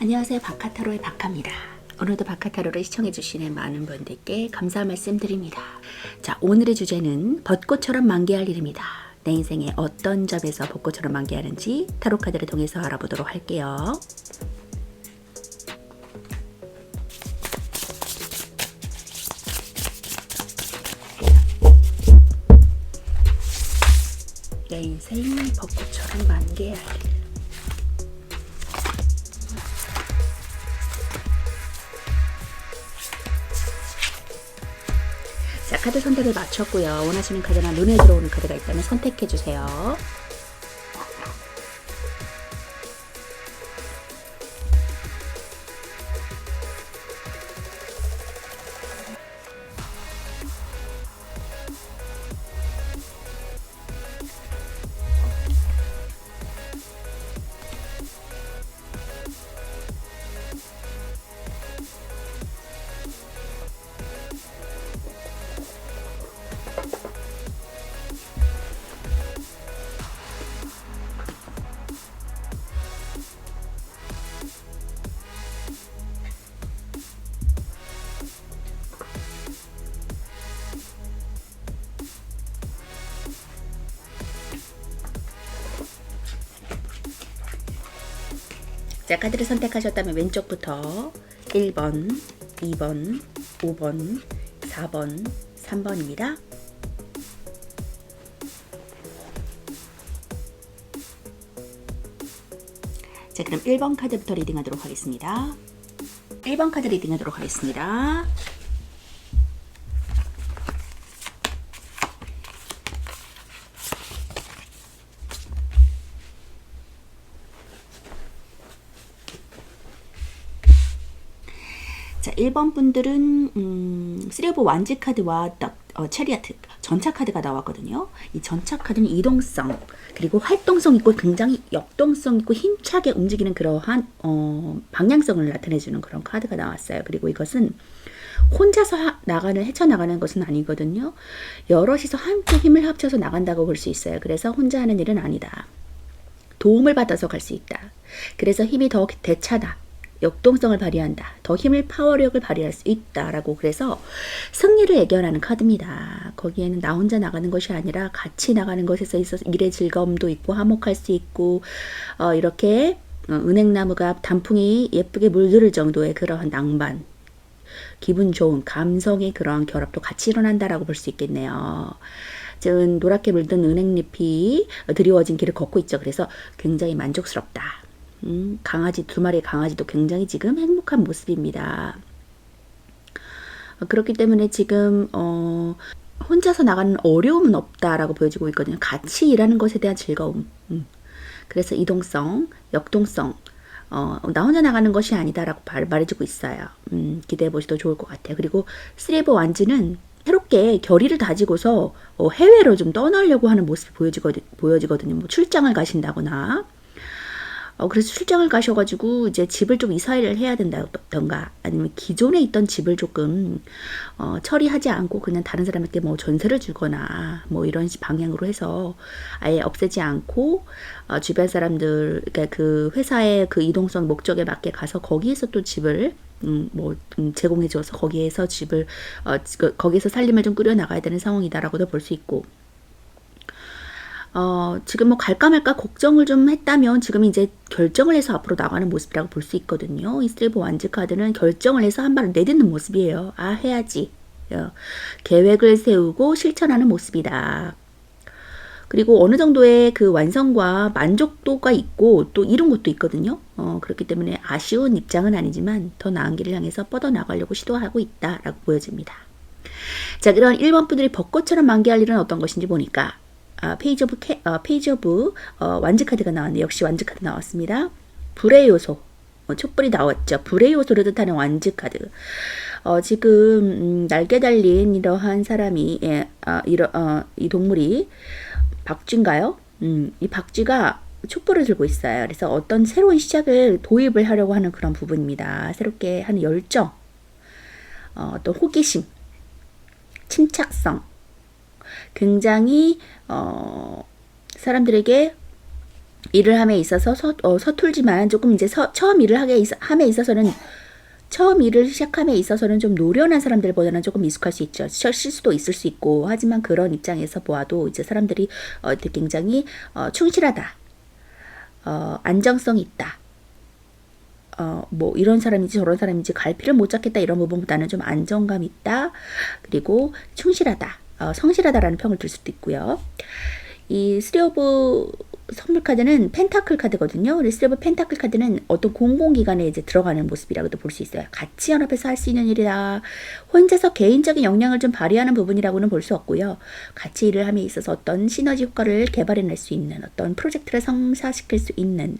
안녕하세요. 바카타로의 바카입니다. 오늘도 바카타로를 시청해주시는 많은 분들께 감사 말씀드립니다. 자, 오늘의 주제는 벚꽃처럼 만개할 일입니다. 내 인생에 어떤 점에서 벚꽃처럼 만개하는지 타로 카드를 통해서 알아보도록 할게요. 내 인생 벚꽃처럼 만개할 일. 자, 카드 선택을 마쳤고요. 원하시는 카드나 눈에 들어오는 카드가 있다면 선택해주세요. 자, 카드를 선택하셨다면 왼쪽부터 1번, 2번, 5번, 4번, 3번입니다. 자, 그럼 1번 카드부터 리딩하도록 하겠습니다. 1번 카드 리딩하도록 하겠습니다. 자, 1번 분들은 3 오브 완즈 카드와 체리아트 전차 카드가 나왔거든요. 이 전차 카드는 이동성 그리고 활동성 있고 굉장히 역동성 있고 힘차게 움직이는 그러한 방향성을 나타내주는 그런 카드가 나왔어요. 그리고 이것은 혼자서 헤쳐나가는 것은 아니거든요. 여럿이서 함께 힘을 합쳐서 나간다고 볼 수 있어요. 그래서 혼자 하는 일은 아니다. 도움을 받아서 갈 수 있다. 그래서 힘이 더 대차다. 역동성을 발휘한다. 더 힘을 파워력을 발휘할 수 있다라고 그래서 승리를 예견하는 카드입니다. 거기에는 나 혼자 나가는 것이 아니라 같이 나가는 것에서 있어서 일의 즐거움도 있고 화목할 수 있고 이렇게 은행나무가 단풍이 예쁘게 물들을 정도의 그러한 낭만 기분 좋은 감성의 그러한 결합도 같이 일어난다라고 볼 수 있겠네요. 즉 노랗게 물든 은행잎이 드리워진 길을 걷고 있죠. 그래서 굉장히 만족스럽다. 강아지 2마리의 강아지도 굉장히 지금 행복한 모습입니다. 그렇기 때문에 지금 혼자서 나가는 어려움은 없다라고 보여지고 있거든요. 같이 일하는 것에 대한 즐거움. 그래서 이동성, 역동성, 나 혼자 나가는 것이 아니다라고 말해주고 있어요. 기대해 보셔도 좋을 것 같아요. 그리고 3 오브 완즈는 새롭게 결의를 다지고서 해외로 좀 떠나려고 하는 모습이 보여지거든요. 뭐 출장을 가신다거나. 그래서 출장을 가셔가지고 이제 집을 좀 이사를 해야 된다던가 아니면 기존에 있던 집을 조금 처리하지 않고 그냥 다른 사람에게 뭐 전세를 주거나 뭐 이런 방향으로 해서 아예 없애지 않고 주변 사람들 그러니까 그 회사의 그 이동성 목적에 맞게 가서 거기에서 또 집을 제공해줘서 거기에서 집을 거기에서 살림을 좀 꾸려 나가야 되는 상황이다라고도 볼 수 있고. 지금 뭐 갈까 말까 걱정을 좀 했다면 지금 이제 결정을 해서 앞으로 나가는 모습이라고 볼 수 있거든요. 이 3 오브 완즈 카드는 결정을 해서 한 발을 내딛는 모습이에요. 해야지. 계획을 세우고 실천하는 모습이다. 그리고 어느 정도의 그 완성과 만족도가 있고 또 이룬 것도 있거든요. 그렇기 때문에 아쉬운 입장은 아니지만 더 나은 길을 향해서 뻗어나가려고 시도하고 있다라고 보여집니다. 자, 그런 1번 분들이 벚꽃처럼 만개할 일은 어떤 것인지 보니까 페이지 오브 완즈 카드가 나왔네요. 역시 완즈 카드 나왔습니다. 불의 요소, 촛불이 나왔죠. 불의 요소를 뜻하는 완즈 카드. 지금 날개 달린 이러한 사람이 이 동물이 박쥐인가요? 이 박쥐가 촛불을 들고 있어요. 그래서 어떤 새로운 시작을 도입을 하려고 하는 그런 부분입니다. 새롭게 하는 열정, 또 호기심, 침착성, 굉장히 사람들에게 일을 함에 있어서 서툴지만 조금 이제 처음 일을 함에 있어서는 처음 일을 시작함에 있어서는 좀 노련한 사람들보다는 조금 미숙할 수 있죠. 실수도 있을 수 있고 하지만 그런 입장에서 보아도 이제 사람들이 굉장히 충실하다, 안정성 있다. 뭐 이런 사람인지 저런 사람인지 갈피를 못 잡겠다 이런 부분보다는 좀 안정감 있다. 그리고 충실하다, 성실하다라는 평을 들 수도 있고요. 이 쓰리 오브 선물 카드는 펜타클 카드거든요. 쓰리 오브 펜타클 카드는 어떤 공공기관에 이제 들어가는 모습이라고도 볼 수 있어요. 같이 연합해서 할 수 있는 일이다. 혼자서 개인적인 역량을 좀 발휘하는 부분이라고는 볼 수 없고요. 같이 일을 함에 있어서 어떤 시너지 효과를 개발해낼 수 있는 어떤 프로젝트를 성사시킬 수 있는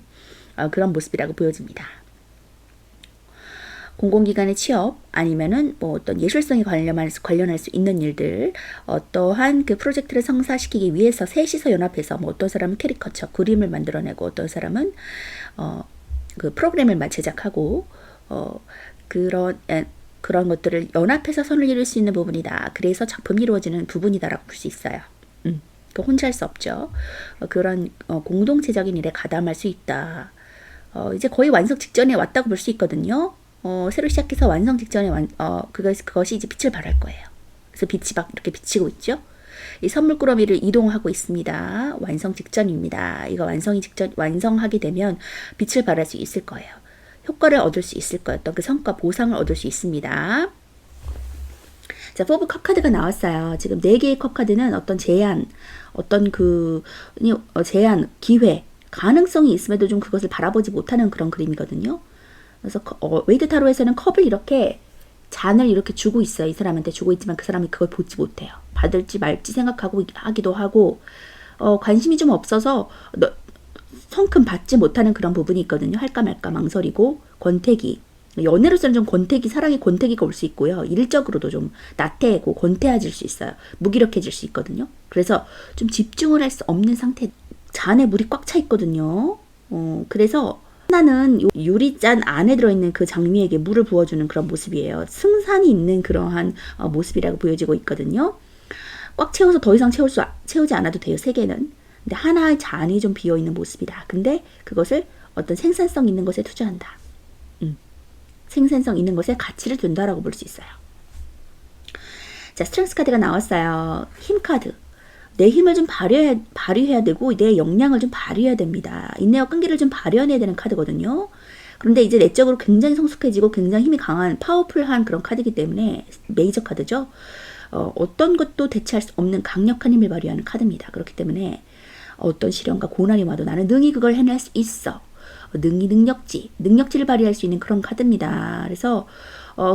그런 모습이라고 보여집니다. 공공기관의 취업 아니면은 뭐 어떤 예술성에 관련할 수 있는 일들, 어떠한 그 프로젝트를 성사시키기 위해서 셋이서 연합해서 뭐 어떤 사람은 캐리커처 그림을 만들어내고 어떤 사람은 그 프로그램을 제작하고 그런 것들을 연합해서 선을 이룰 수 있는 부분이다. 그래서 작품이 이루어지는 부분이다라고 볼 수 있어요. 혼자 할 수 없죠. 그런 공동체적인 일에 가담할 수 있다. 이제 거의 완성 직전에 왔다고 볼 수 있거든요. 새로 시작해서 완성 직전에 그것이 이제 빛을 발할 거예요. 그래서 빛이 막 이렇게 비치고 있죠. 이 선물꾸러미를 이동하고 있습니다. 완성 직전입니다. 이거 완성하게 되면 빛을 발할 수 있을 거예요. 효과를 얻을 수 있을 거예요. 어떤 그 성과 보상을 얻을 수 있습니다. 자, 4 컵 카드가 나왔어요. 지금 4개의 컵 카드는 어떤 제한, 제한, 기회, 가능성이 있음에도 좀 그것을 바라보지 못하는 그런 그림이거든요. 그래서 웨이드 타로에서는 컵을 이렇게 잔을 이렇게 주고 있어요. 이 사람한테 주고 있지만 그 사람이 그걸 보지 못해요. 받을지 말지 생각하고 하기도 하고 관심이 좀 없어서 성큼 받지 못하는 그런 부분이 있거든요. 할까 말까 망설이고 권태기, 연애로서는 좀 권태기, 사랑의 권태기가 올 수 있고요. 일적으로도 좀 나태하고 권태해질 수 있어요. 무기력해질 수 있거든요. 그래서 좀 집중을 할 수 없는 상태, 잔에 물이 꽉 차 있거든요. 그래서 하나는 유리잔 안에 들어있는 그 장미에게 물을 부어주는 그런 모습이에요. 승산이 있는 그러한 모습이라고 보여지고 있거든요. 꽉 채워서 더 이상 채우지 않아도 돼요. 3개는. 근데 하나의 잔이 좀 비어있는 모습이다. 근데 그것을 어떤 생산성 있는 것에 투자한다. 생산성 있는 것에 가치를 둔다라고 볼 수 있어요. 자, 스트렝스 카드가 나왔어요. 힘 카드. 내 힘을 좀 발휘해야 되고 내 역량을 좀 발휘해야 됩니다. 인내와 끈기를 좀 발휘해야 되는 카드거든요. 그런데 이제 내적으로 굉장히 성숙해지고 굉장히 힘이 강한 파워풀한 그런 카드이기 때문에 메이저 카드죠. 어떤 것도 대체할 수 없는 강력한 힘을 발휘하는 카드입니다. 그렇기 때문에 어떤 시련과 고난이 와도 나는 능히 그걸 해낼 수 있어. 능력치를 발휘할 수 있는 그런 카드입니다. 그래서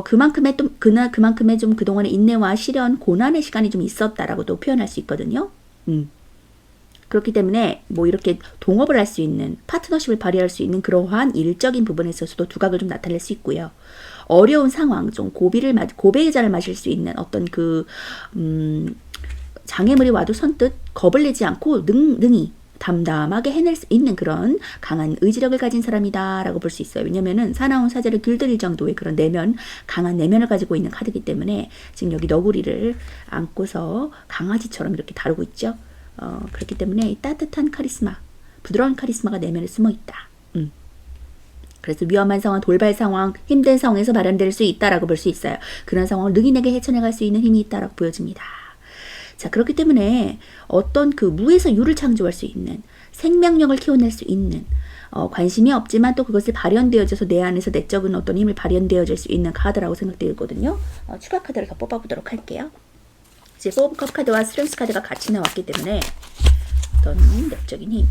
그만큼의 좀 그동안의 인내와 시련, 고난의 시간이 좀 있었다라고도 표현할 수 있거든요. 그렇기 때문에 뭐 이렇게 동업을 할 수 있는, 파트너십을 발휘할 수 있는 그러한 일적인 부분에 있어서도 두각을 좀 나타낼 수 있고요. 어려운 상황, 좀 고배의 잔을 마실 수 있는 어떤 장애물이 와도 선뜻 겁을 내지 않고 능히 담담하게 해낼 수 있는 그런 강한 의지력을 가진 사람이다 라고 볼 수 있어요. 왜냐면은 사나운 사제를 길들일 정도의 그런 강한 내면을 가지고 있는 카드이기 때문에 지금 여기 너구리를 안고서 강아지처럼 이렇게 다루고 있죠. 그렇기 때문에 따뜻한 카리스마, 부드러운 카리스마가 내면에 숨어 있다. 그래서 위험한 상황, 돌발 상황, 힘든 상황에서 발현될 수 있다라고 볼 수 있어요. 그런 상황을 능히내게 헤쳐나갈 수 있는 힘이 있다라고 보여집니다. 자, 그렇기 때문에 어떤 그 무에서 유를 창조할 수 있는, 생명력을 키워낼 수 있는, 관심이 없지만 또 그것을 발현되어져서 내 안에서 내적인 어떤 힘을 발현되어질 수 있는 카드라고 생각되거든요. 추가 카드를 더 뽑아보도록 할게요. 이제 4 컵 카드와 스트렝스 카드가 같이 나왔기 때문에 어떤 내적인 힘.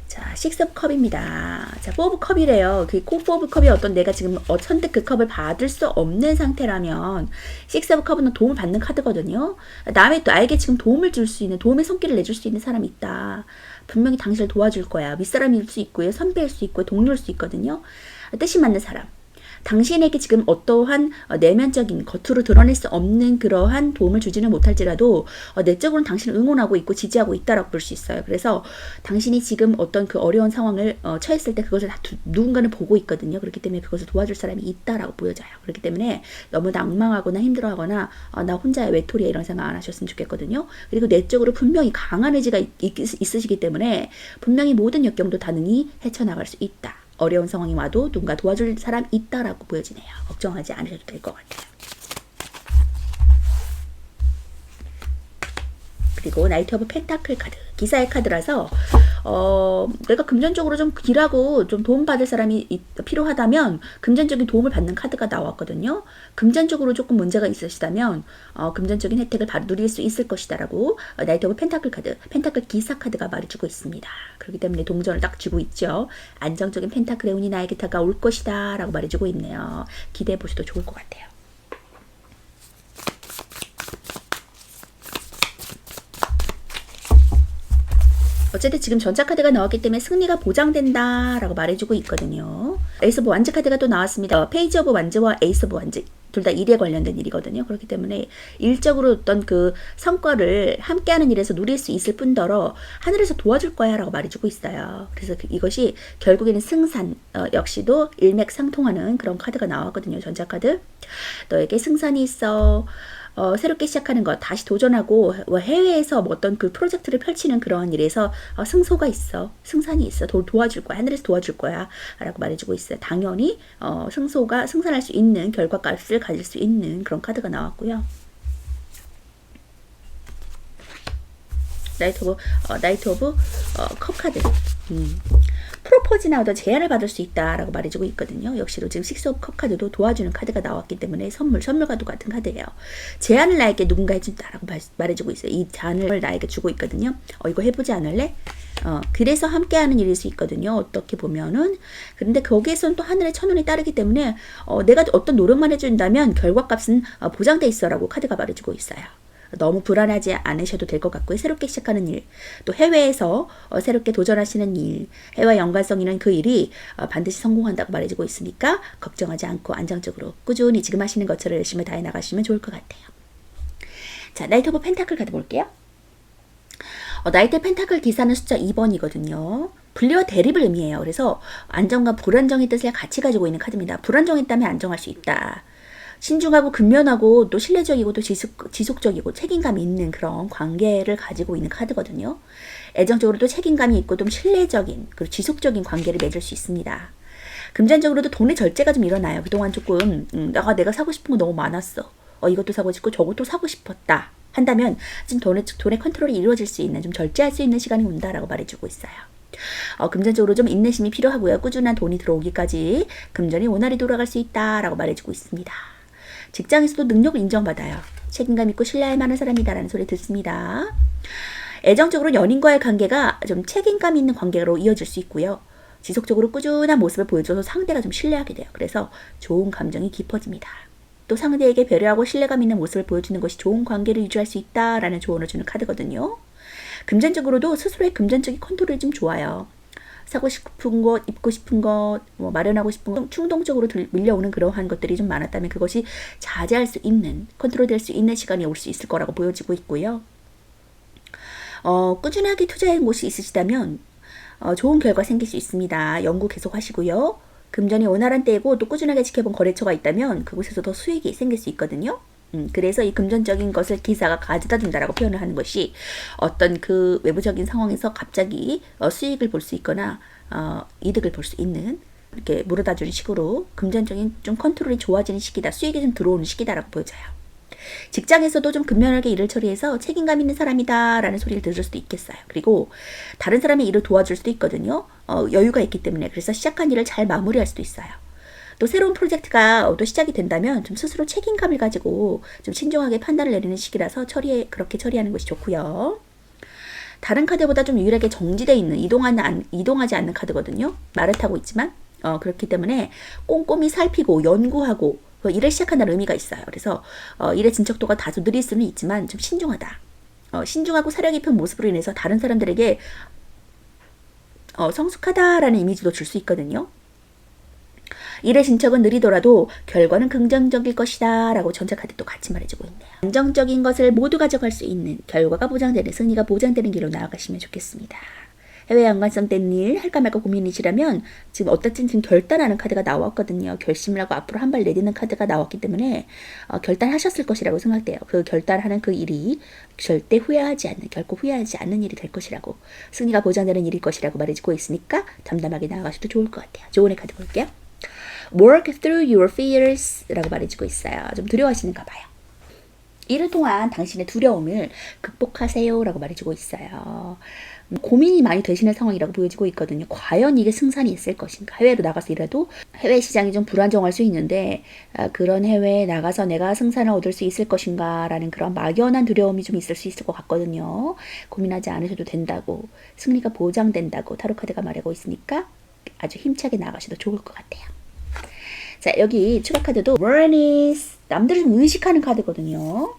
자, 6 컵입니다. 자, 4 컵이래요. 그 4 컵이 어떤 내가 지금 선뜻 그 컵을 받을 수 없는 상태라면 6 컵은 도움을 받는 카드거든요. 남의 또 나에게 지금 도움을 줄 수 있는, 도움의 손길을 내줄 수 있는 사람이 있다. 분명히 당신을 도와줄 거야. 윗사람일 수 있고요. 선배일 수 있고요. 동료일 수 있거든요. 뜻이 맞는 사람. 당신에게 지금 어떠한 내면적인 겉으로 드러낼 수 없는 그러한 도움을 주지는 못할지라도 내적으로는 당신을 응원하고 있고 지지하고 있다라고 볼 수 있어요. 그래서 당신이 지금 어떤 그 어려운 상황을 처했을 때 그것을 다 누군가는 보고 있거든요. 그렇기 때문에 그것을 도와줄 사람이 있다라고 보여져요. 그렇기 때문에 너무 낭망하거나 힘들어하거나 나 혼자의 외톨이야 이런 생각 안 하셨으면 좋겠거든요. 그리고 내적으로 분명히 강한 의지가 있으시기 때문에 분명히 모든 역경도 다 능히 헤쳐나갈 수 있다. 어려운 상황이 와도 누군가 도와줄 사람 있다라고 보여지네요. 걱정하지 않으셔도 될 것 같아요. 그리고 나이트 오브 펜타클 카드, 기사의 카드라서 내가 금전적으로 좀 일하고 좀 도움받을 사람이 필요하다면 금전적인 도움을 받는 카드가 나왔거든요. 금전적으로 조금 문제가 있으시다면 금전적인 혜택을 바로 누릴 수 있을 것이다 라고 나이트 오브 펜타클 카드, 펜타클 기사 카드가 말해주고 있습니다. 그렇기 때문에 동전을 딱 쥐고 있죠. 안정적인 펜타클의 운이 나에게 다가올 것이다 라고 말해주고 있네요. 기대해 보셔도 좋을 것 같아요. 어쨌든 지금 전차카드가 나왔기 때문에 승리가 보장된다 라고 말해주고 있거든요. 에이스 오브 완즈 카드가 또 나왔습니다. 페이지 오브 완즈와 에이스 오브 완즈 둘 다 일에 관련된 일이거든요. 그렇기 때문에 일적으로 어떤 그 성과를 함께하는 일에서 누릴 수 있을 뿐더러 하늘에서 도와줄 거야 라고 말해주고 있어요. 그래서 이것이 결국에는 승산, 역시도 일맥상통하는 그런 카드가 나왔거든요. 전차카드. 너에게 승산이 있어. 새롭게 시작하는 것, 다시 도전하고 해외에서 어떤 그 프로젝트를 펼치는 그런 일에서 승소가 있어, 승산이 있어, 도와줄 거야, 하늘에서 도와줄 거야 라고 말해주고 있어요. 당연히 승산할 수 있는 결과값을 가질 수 있는 그런 카드가 나왔고요. 나이트 오브 컵 카드. 프로포즈나 어떤 제안을 받을 수 있다라고 말해주고 있거든요. 역시도 지금 식스 오브 컵 카드도 도와주는 카드가 나왔기 때문에 선물 카드 같은 카드예요. 제안을 나에게 누군가 해준다라고 말해주고 있어요. 이 제안을 나에게 주고 있거든요. 이거 해보지 않을래? 그래서 함께하는 일일 수 있거든요. 어떻게 보면은. 그런데 거기에서는 또 하늘의 천운이 따르기 때문에 내가 어떤 노력만 해준다면 결과값은 보장돼 있어라고 카드가 말해주고 있어요. 너무 불안하지 않으셔도 될 것 같고요. 새롭게 시작하는 일, 또 해외에서 새롭게 도전하시는 일, 해외와 연관성 있는 그 일이 반드시 성공한다고 말해주고 있으니까 걱정하지 않고 안정적으로 꾸준히 지금 하시는 것처럼 열심히 다해 나가시면 좋을 것 같아요. 자, 나이트 오브 펜타클 카드 볼게요. 나이트 펜타클 기사는 숫자 2번이거든요. 분리와 대립을 의미해요. 그래서 안정과 불안정의 뜻을 같이 가지고 있는 카드입니다. 불안정이 있다면 안정할 수 있다. 신중하고 근면하고 또 신뢰적이고 또 지속적이고 책임감이 있는 그런 관계를 가지고 있는 카드거든요. 애정적으로 또 책임감이 있고 좀 신뢰적인 그리고 지속적인 관계를 맺을 수 있습니다. 금전적으로도 돈의 절제가 좀 일어나요. 그동안 조금 내가 사고 싶은 거 너무 많았어. 이것도 사고 싶고 저것도 사고 싶었다 한다면 지금 돈의 컨트롤이 이루어질 수 있는 좀 절제할 수 있는 시간이 온다라고 말해주고 있어요. 금전적으로 좀 인내심이 필요하고요. 꾸준한 돈이 들어오기까지 금전이 원활히 돌아갈 수 있다라고 말해주고 있습니다. 직장에서도 능력을 인정받아요. 책임감 있고 신뢰할 만한 사람이다라는 소리 듣습니다. 애정적으로 연인과의 관계가 좀 책임감 있는 관계로 이어질 수 있고요. 지속적으로 꾸준한 모습을 보여줘서 상대가 좀 신뢰하게 돼요. 그래서 좋은 감정이 깊어집니다. 또 상대에게 배려하고 신뢰감 있는 모습을 보여주는 것이 좋은 관계를 유지할 수 있다라는 조언을 주는 카드거든요. 금전적으로도 스스로의 금전적인 컨트롤이 좀 좋아요. 사고 싶은 것, 입고 싶은 것, 마련하고 싶은 것, 충동적으로 밀려오는 그러한 것들이 좀 많았다면 그것이 자제할 수 있는, 컨트롤될 수 있는 시간이 올 수 있을 거라고 보여지고 있고요. 꾸준하게 투자한 곳이 있으시다면 좋은 결과 생길 수 있습니다. 연구 계속 하시고요. 금전이 원활한 때이고 또 꾸준하게 지켜본 거래처가 있다면 그곳에서 더 수익이 생길 수 있거든요. 그래서 이 금전적인 것을 기사가 가져다 준다라고 표현을 하는 것이 어떤 그 외부적인 상황에서 갑자기 수익을 볼 수 있거나 이득을 볼 수 있는 이렇게 물어다 주는 식으로 금전적인 좀 컨트롤이 좋아지는 시기다. 수익이 좀 들어오는 시기다라고 보여져요. 직장에서도 좀 근면하게 일을 처리해서 책임감 있는 사람이다 라는 소리를 들을 수도 있겠어요. 그리고 다른 사람의 일을 도와줄 수도 있거든요. 여유가 있기 때문에. 그래서 시작한 일을 잘 마무리할 수도 있어요. 또 새로운 프로젝트가 또 시작이 된다면 좀 스스로 책임감을 가지고 좀 신중하게 판단을 내리는 시기라서 그렇게 처리하는 것이 좋고요. 다른 카드보다 좀 유일하게 정지되어 있는 이동하지 않는 카드거든요. 말을 타고 있지만 그렇기 때문에 꼼꼼히 살피고 연구하고 일을 시작한다는 의미가 있어요. 그래서 일의 진척도가 다소 느릴 수는 있지만 좀 신중하다. 신중하고 사려 깊은 모습으로 인해서 다른 사람들에게 성숙하다라는 이미지도 줄 수 있거든요. 일의 진척은 느리더라도 결과는 긍정적일 것이다 라고 전자카드도 같이 말해주고 있네요. 안정적인 것을 모두 가져갈 수 있는 결과가 보장되는 승리가 보장되는 길로 나아가시면 좋겠습니다. 해외 연관성 된 일 할까 말까 고민이시라면 지금 어떻든 지금 결단하는 카드가 나왔거든요. 결심을 하고 앞으로 한 발 내딛는 카드가 나왔기 때문에 결단하셨을 것이라고 생각돼요. 그 결단하는 그 일이 절대 후회하지 않는, 결코 후회하지 않는 일이 될 것이라고, 승리가 보장되는 일일 것이라고 말해주고 있으니까 담담하게 나아가셔도 좋을 것 같아요. 조언의 카드 볼게요. Work through your fears 라고 말해주고 있어요. 좀 두려워하시는가 봐요. 이를 통한 당신의 두려움을 극복하세요 라고 말해주고 있어요. 고민이 많이 되시는 상황이라고 보여지고 있거든요. 과연 이게 승산이 있을 것인가. 해외로 나가서 일해도 해외 시장이 좀 불안정할 수 있는데 그런 해외에 나가서 내가 승산을 얻을 수 있을 것인가 라는 그런 막연한 두려움이 좀 있을 수 있을 것 같거든요. 고민하지 않으셔도 된다고, 승리가 보장된다고 타로카드가 말하고 있으니까 아주 힘차게 나가셔도 좋을 것 같아요. 자, 여기 추가 카드도 awareness, 남들을 좀 의식하는 카드거든요.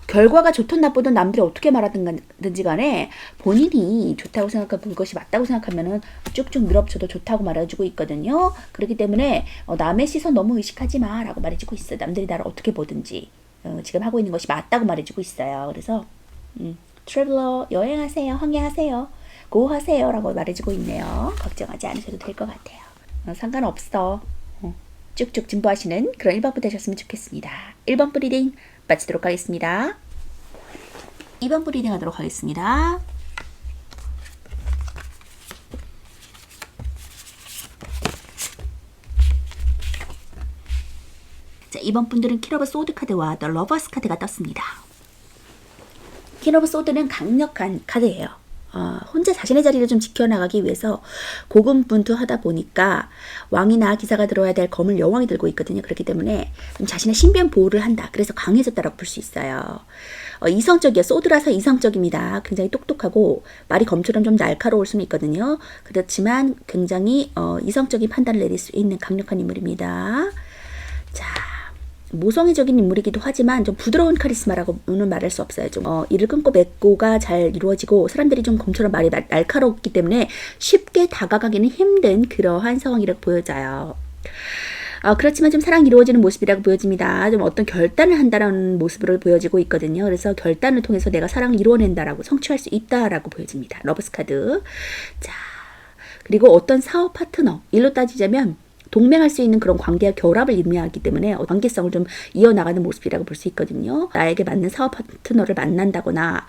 결과가 좋든 나쁘든 남들이 어떻게 말하든지 간에 본인이 좋다고 생각하고 그것이 맞다고 생각하면은 쭉쭉 밀어붙여도 좋다고 말해주고 있거든요. 그렇기 때문에 남의 시선 너무 의식하지 마 라고 말해주고 있어요. 남들이 나를 어떻게 보든지 지금 하고 있는 것이 맞다고 말해주고 있어요. 그래서 트래블러 여행하세요, 항해하세요, 고하세요 라고 말해주고 있네요. 걱정하지 않으셔도 될 것 같아요. 상관없어. 쭉쭉 진보하시는 그런 1번부 되셨으면 좋겠습니다. 1번부 리딩 마치도록 하겠습니다. 2번부 리딩 하도록 하겠습니다. 자, 이번 분들은 킹 오브 소드 카드와 더 러버스 카드가 떴습니다. 킹 오브 소드는 강력한 카드예요. 혼자 자신의 자리를 좀 지켜나가기 위해서 고군분투하다 보니까 왕이나 기사가 들어야 될 검을 여왕이 들고 있거든요. 그렇기 때문에 좀 자신의 신변 보호를 한다. 그래서 강해졌다라고 볼 수 있어요. 이성적이에요. 소드라서 이성적입니다. 굉장히 똑똑하고 말이 검처럼 좀 날카로울 수는 있거든요. 그렇지만 굉장히 이성적인 판단을 내릴 수 있는 강력한 인물입니다. 자, 모성애적인 인물이기도 하지만 좀 부드러운 카리스마라고는 말할 수 없어요. 좀 이를 끊고 맺고가 잘 이루어지고 사람들이 좀 검처럼 말이 날카롭기 때문에 쉽게 다가가기는 힘든 그러한 상황이라고 보여져요. 그렇지만 좀 사랑이 이루어지는 모습이라고 보여집니다. 좀 어떤 결단을 한다는 모습으로 보여지고 있거든요. 그래서 결단을 통해서 내가 사랑을 이루어낸다라고, 성취할 수 있다라고 보여집니다. 러버스 카드. 자, 그리고 어떤 사업 파트너, 일로 따지자면 동맹할 수 있는 그런 관계와 결합을 의미하기 때문에 관계성을 좀 이어나가는 모습이라고 볼 수 있거든요. 나에게 맞는 사업 파트너를 만난다거나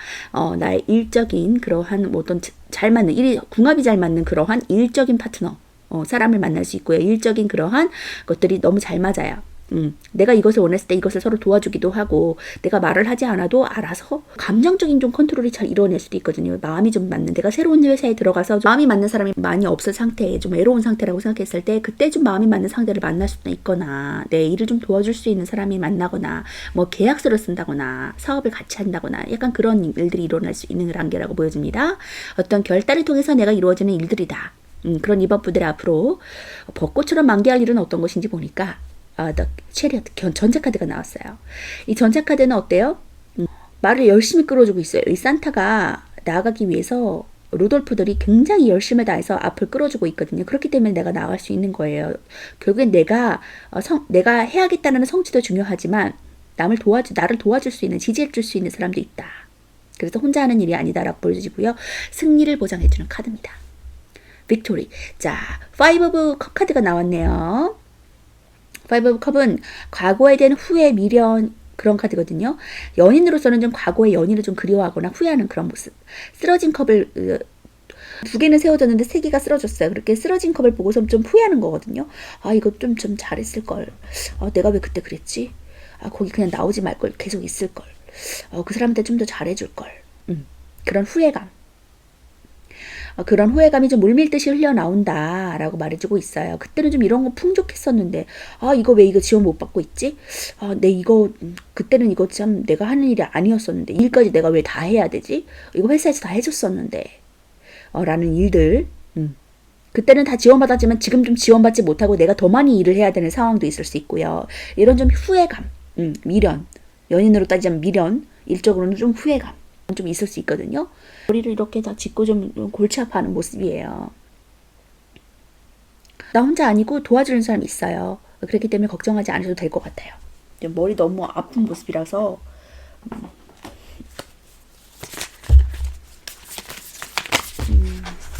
나의 일적인 그러한 어떤 잘 맞는, 궁합이 잘 맞는 그러한 일적인 파트너, 사람을 만날 수 있고요. 일적인 그러한 것들이 너무 잘 맞아요. 내가 이것을 원했을 때 이것을 서로 도와주기도 하고, 내가 말을 하지 않아도 알아서 감정적인 좀 컨트롤이 잘 이루어낼 수도 있거든요. 마음이 좀 맞는, 내가 새로운 회사에 들어가서 마음이 맞는 사람이 많이 없을 상태에 좀 외로운 상태라고 생각했을 때 그때 좀 마음이 맞는 상대를 만날 수도 있거나, 내 일을 좀 도와줄 수 있는 사람이 만나거나, 뭐 계약서를 쓴다거나 사업을 같이 한다거나 약간 그런 일들이 일어날 수 있는 단계라고 보여집니다. 어떤 결단을 통해서 내가 이루어지는 일들이다. 그런 이번부들의 앞으로 벚꽃처럼 만개할 일은 어떤 것인지 보니까 The Chariot, 전차카드가 나왔어요. 이 전차카드는 어때요? 말을 열심히 끌어주고 있어요. 이 산타가 나아가기 위해서 루돌프들이 굉장히 열심을 다해서 앞을 끌어주고 있거든요. 그렇기 때문에 내가 나아갈 수 있는 거예요. 결국엔 내가 해야겠다는 성취도 중요하지만 나를 도와줄 수 있는, 지지해줄 수 있는 사람도 있다. 그래서 혼자 하는 일이 아니다라고 보여지고요. 승리를 보장해주는 카드입니다. 빅토리. 자, 파이브 오브 컵 카드가 나왔네요. 파이브 오브 컵은 과거에 대한 후회, 미련, 그런 카드거든요. 연인으로서는 좀 과거의 연인을 좀 그리워하거나 후회하는 그런 모습. 쓰러진 컵을 2개는 세워졌는데 3개가 쓰러졌어요. 그렇게 쓰러진 컵을 보고서 좀 후회하는 거거든요. 이거 좀 잘했을걸. 내가 왜 그때 그랬지? 거기 그냥 나오지 말걸. 계속 있을걸. 그 사람한테 좀 더 잘해줄걸. 그런 후회감. 그런 후회감이 좀 물밀듯이 흘러나온다라고 말해주고 있어요. 그때는 좀 이런 거 풍족했었는데 이거 왜 이거 지원 못 받고 있지? 그때는 이거 참 내가 하는 일이 아니었었는데 일까지 내가 왜 다 해야 되지? 이거 회사에서 다 해줬었는데 라는 일들. 그때는 다 지원받았지만 지금 좀 지원받지 못하고 내가 더 많이 일을 해야 되는 상황도 있을 수 있고요. 이런 좀 후회감, 미련, 연인으로 따지자면 미련, 일적으로는 좀 후회감 좀 있을 수 있거든요. 머리를 이렇게 다 짚고 좀 골치 아파하는 모습이에요. 나 혼자 아니고 도와주는 사람이 있어요. 그렇기 때문에 걱정하지 않으셔도 될 것 같아요. 머리 너무 아픈 모습이라서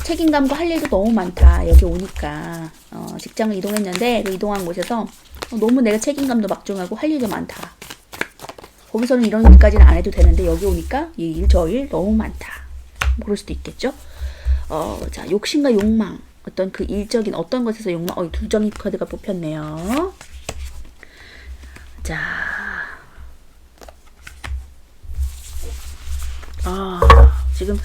책임감과 할 일도 너무 많다. 여기 오니까 직장을 이동했는데 그 이동한 곳에서 너무 내가 책임감도 막중하고 할 일도 많다. 거기서는 이런 일까지는 안 해도 되는데 여기 오니까 이 일 저 일 너무 많다. 그럴 수도 있겠죠. 자, 욕심과 욕망, 어떤 그 일적인 어떤 것에서 욕망, 두정이 카드가 뽑혔네요. 자, 지금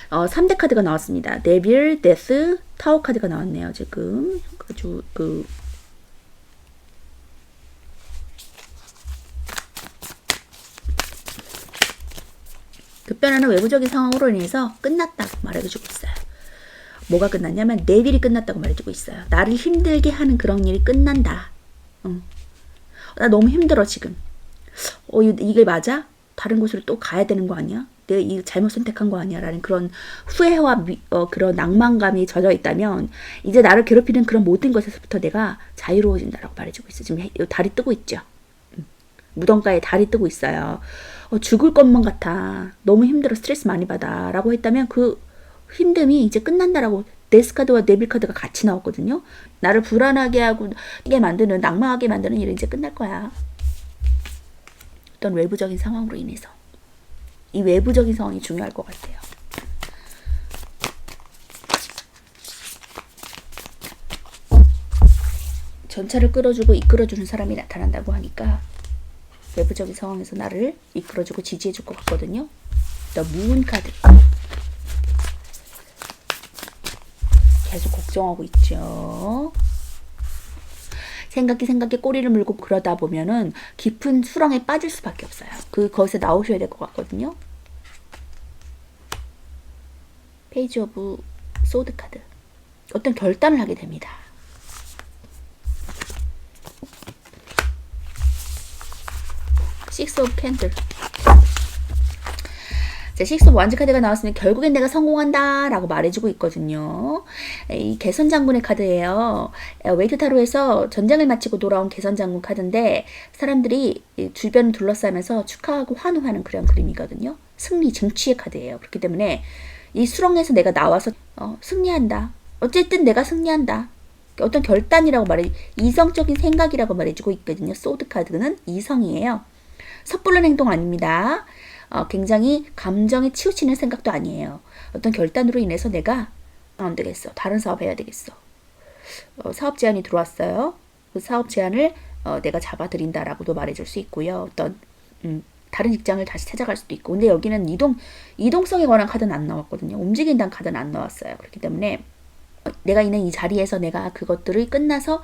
3대 카드가 나왔습니다. 데빌, 데스, 타워 카드가 나왔네요. 지금 아주 급변하는 외부적인 상황으로 인해서 끝났다고 말해주고 있어요. 뭐가 끝났냐면 데빌이 끝났다고 말해주고 있어요. 나를 힘들게 하는 그런 일이 끝난다. 나 너무 힘들어 지금. 이게 맞아? 다른 곳으로 또 가야 되는 거 아니야? 내가 이 잘못 선택한 거 아니야? 라는 그런 후회와 그런 낭만감이 젖어 있다면 이제 나를 괴롭히는 그런 모든 것에서부터 내가 자유로워진다라고 말해주고 있어요. 지금 달이 뜨고 있죠. 무덤가에 달이 뜨고 있어요. 죽을 것만 같아. 너무 힘들어. 스트레스 많이 받아. 라고 했다면 그 힘듦이 이제 끝난다라고 데스 카드와 데빌 카드가 같이 나왔거든요. 나를 불안하게 하고 만드는, 낭만하게 만드는 일은 이제 끝날 거야. 어떤 외부적인 상황으로 인해서. 이 외부적인 상황이 중요할 것 같아요. 전차를 끌어주고 이끌어주는 사람이 나타난다고 하니까 외부적인 상황에서 나를 이끌어주고 지지해줄 것 같거든요. 더 문 카드. 계속 걱정하고 있죠. 생각에 꼬리를 물고 그러다 보면은 깊은 수렁에 빠질 수밖에 없어요. 그것에 나오셔야 될 것 같거든요. 페이지 오브 소드 카드. 어떤 결단을 하게 됩니다. 식스 오브 캔들. 자, 식스 오브 완즈 카드가 나왔으면 결국엔 내가 성공한다 라고 말해주고 있거든요. 이 개선장군의 카드예요. 웨이트 타로에서 전쟁을 마치고 돌아온 개선장군 카드인데 사람들이 주변을 둘러싸면서 축하하고 환호하는 그런 그림이거든요. 승리, 쟁취의 카드예요. 그렇기 때문에 이 수렁에서 내가 나와서 승리한다. 어쨌든 내가 승리한다. 어떤 결단이라고 이성적인 생각이라고 말해주고 있거든요. 소드 카드는 이성이에요. 섣불른 행동 아닙니다. 굉장히 감정에 치우치는 생각도 아니에요. 어떤 결단으로 인해서 내가 안 되겠어. 다른 사업 해야 되겠어. 사업 제안이 들어왔어요. 그 사업 제안을 내가 잡아들인다라고도 말해줄 수 있고요. 어떤 다른 직장을 다시 찾아갈 수도 있고. 근데 여기는 이동성에 관한 카드는 안 나왔거든요. 움직인다는 카드는 안 나왔어요. 그렇기 때문에 내가 있는 이 자리에서 내가 그것들을 끝나서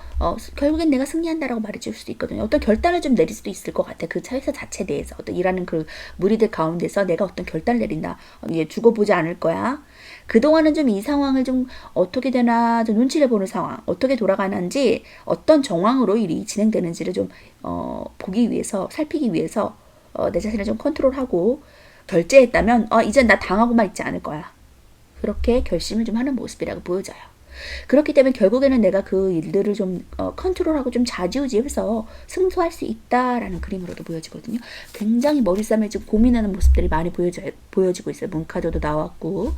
결국엔 내가 승리한다라고 말해줄 수도 있거든요. 어떤 결단을 좀 내릴 수도 있을 것 같아. 그 회사 자체에 대해서 어떤 일하는 그 무리들 가운데서 내가 어떤 결단을 내린다. 이제 두고 보지 않을 거야. 그동안은 좀 이 상황을 좀 어떻게 되나 좀 눈치를 보는 상황, 어떻게 돌아가는지 어떤 정황으로 일이 진행되는지를 좀 보기 위해서, 살피기 위해서 내 자신을 좀 컨트롤하고 결제했다면 이제 나 당하고만 있지 않을 거야. 그렇게 결심을 좀 하는 모습이라고 보여져요. 그렇기 때문에 결국에는 내가 그 일들을 좀 컨트롤하고 좀 좌지우지해서 승소할 수 있다라는 그림으로도 보여지거든요. 굉장히 머리싸움에 좀 고민하는 모습들이 많이 보여지고 있어요. 문카드도 나왔고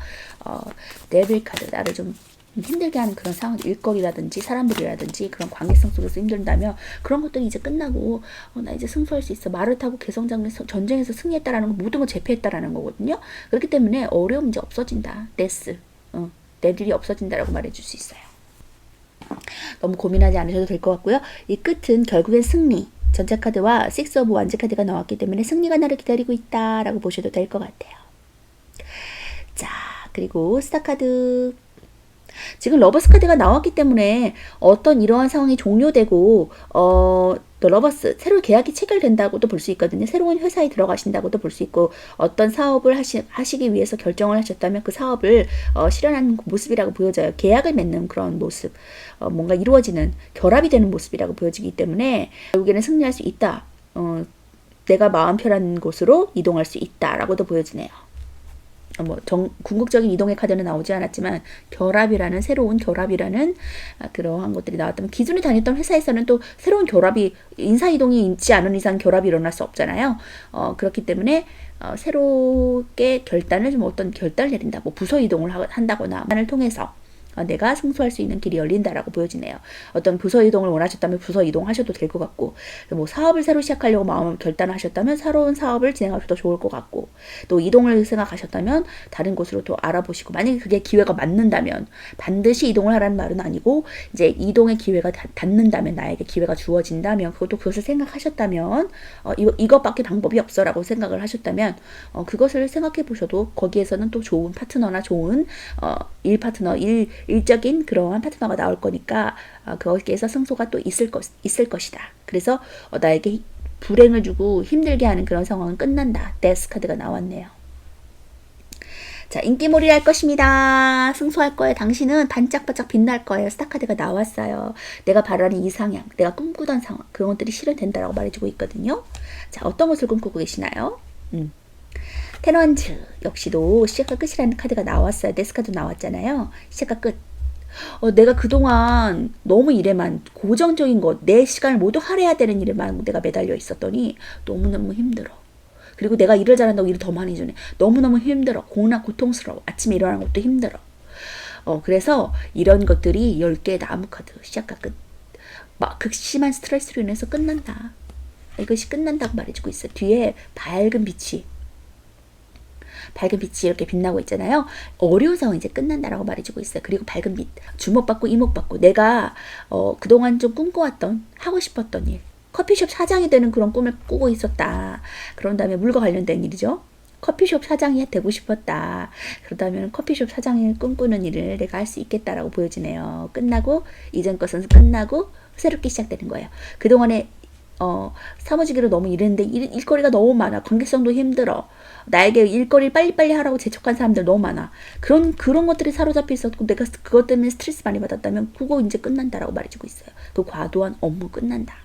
데빌 카드, 나를 좀 힘들게 하는 그런 상황, 일거리라든지 사람들이라든지 그런 관계성 속에서 힘든다면 그런 것들이 이제 끝나고 나 이제 승소할 수 있어. 말을 타고 개성장에서 전쟁에서 승리했다라는 건 모든 걸 제패했다라는 거거든요. 그렇기 때문에 어려움이 이제 없어진다. 내들이 없어진다라고 말해줄 수 있어요. 너무 고민하지 않으셔도 될 것 같고요. 이 끝은 결국엔 승리. 전차 카드와 식스 오브 완즈 카드가 나왔기 때문에 승리가 나를 기다리고 있다라고 보셔도 될 것 같아요. 자, 그리고 스타 카드. 지금 러버스 카드가 나왔기 때문에 어떤 이러한 상황이 종료되고 또 러버스 새로 계약이 체결된다고도 볼 수 있거든요. 새로운 회사에 들어가신다고도 볼 수 있고 어떤 사업을 하시기 위해서 결정을 하셨다면 그 사업을 실현하는 모습이라고 보여져요. 계약을 맺는 그런 모습, 뭔가 이루어지는 결합이 되는 모습이라고 보여지기 때문에 결국에는 승리할 수 있다. 내가 마음 편한 곳으로 이동할 수 있다라고도 보여지네요. 궁극적인 이동의 카드는 나오지 않았지만 결합이라는 새로운 결합이라는 그러한 것들이 나왔다면 기존에 다녔던 회사에서는 또 새로운 결합이 인사이동이 있지 않은 이상 결합이 일어날 수 없잖아요. 그렇기 때문에 새롭게 결단을 좀 어떤 결단을 내린다. 뭐 부서 이동을 한다거나 만을 통해서 내가 승소할 수 있는 길이 열린다라고 보여지네요. 어떤 부서 이동을 원하셨다면 부서 이동하셔도 될 것 같고, 뭐 사업을 새로 시작하려고 마음 결단하셨다면 새로운 사업을 진행하셔도 좋을 것 같고, 또 이동을 생각하셨다면 다른 곳으로 또 알아보시고, 만약에 그게 기회가 맞는다면 반드시 이동을 하라는 말은 아니고 이제 이동의 기회가 닿는다면, 나에게 기회가 주어진다면, 그것을 생각하셨다면 이것밖에 방법이 없어라고 생각을 하셨다면 그것을 생각해 보셔도 거기에서는 또 좋은 파트너나 좋은 일 파트너, 일적인 그러한 파트너가 나올 거니까 거기에서 승소가 또 있을 것이다. 그래서 나에게 불행을 주고 힘들게 하는 그런 상황은 끝난다. 데스 카드가 나왔네요. 자, 인기몰이를 할 것입니다. 승소할 거예요. 당신은 반짝반짝 빛날 거예요. 스타 카드가 나왔어요. 내가 바라는 이상향, 내가 꿈꾸던 상황, 그런 것들이 실현된다라고 말해주고 있거든요. 자, 어떤 것을 꿈꾸고 계시나요? 테너한즈 역시도 시작과 끝이라는 카드가 나왔어요. 데스 카드 나왔잖아요. 시작과 끝. 내가 그동안 너무 일에만 고정적인 것, 내 시간을 모두 할애해야 되는 일에만 내가 매달려 있었더니 너무너무 힘들어. 그리고 내가 일을 잘한다고 일을 더 많이 주네. 너무너무 힘들어. 고통스러워. 아침에 일어나는 것도 힘들어. 그래서 이런 것들이 10개의 나무 카드, 시작과 끝. 막 극심한 스트레스로 인해서 끝난다. 이것이 끝난다고 말해주고 있어요. 뒤에 밝은 빛이 이렇게 빛나고 있잖아요. 어려운 상황이 이제 끝난다라고 말해주고 있어요. 그리고 밝은 빛, 주목받고 이목받고, 내가 그동안 좀 꿈꿔왔던, 하고 싶었던 일, 커피숍 사장이 되는 그런 꿈을 꾸고 있었다. 그런 다음에 물과 관련된 일이죠. 커피숍 사장이 되고 싶었다. 그러다면 커피숍 사장을 꿈꾸는 일을 내가 할 수 있겠다라고 보여지네요. 끝나고, 이전 것은 끝나고 새롭게 시작되는 거예요. 그동안에 사무직으로 너무 일했는데 일거리가 너무 많아. 관계성도 힘들어. 나에게 일거리를 빨리빨리 하라고 재촉한 사람들 너무 많아. 그런 것들이 사로잡혀 있었고, 내가 그것 때문에 스트레스 많이 받았다면 그거 이제 끝난다라고 말해주고 있어요. 그 과도한 업무 끝난다.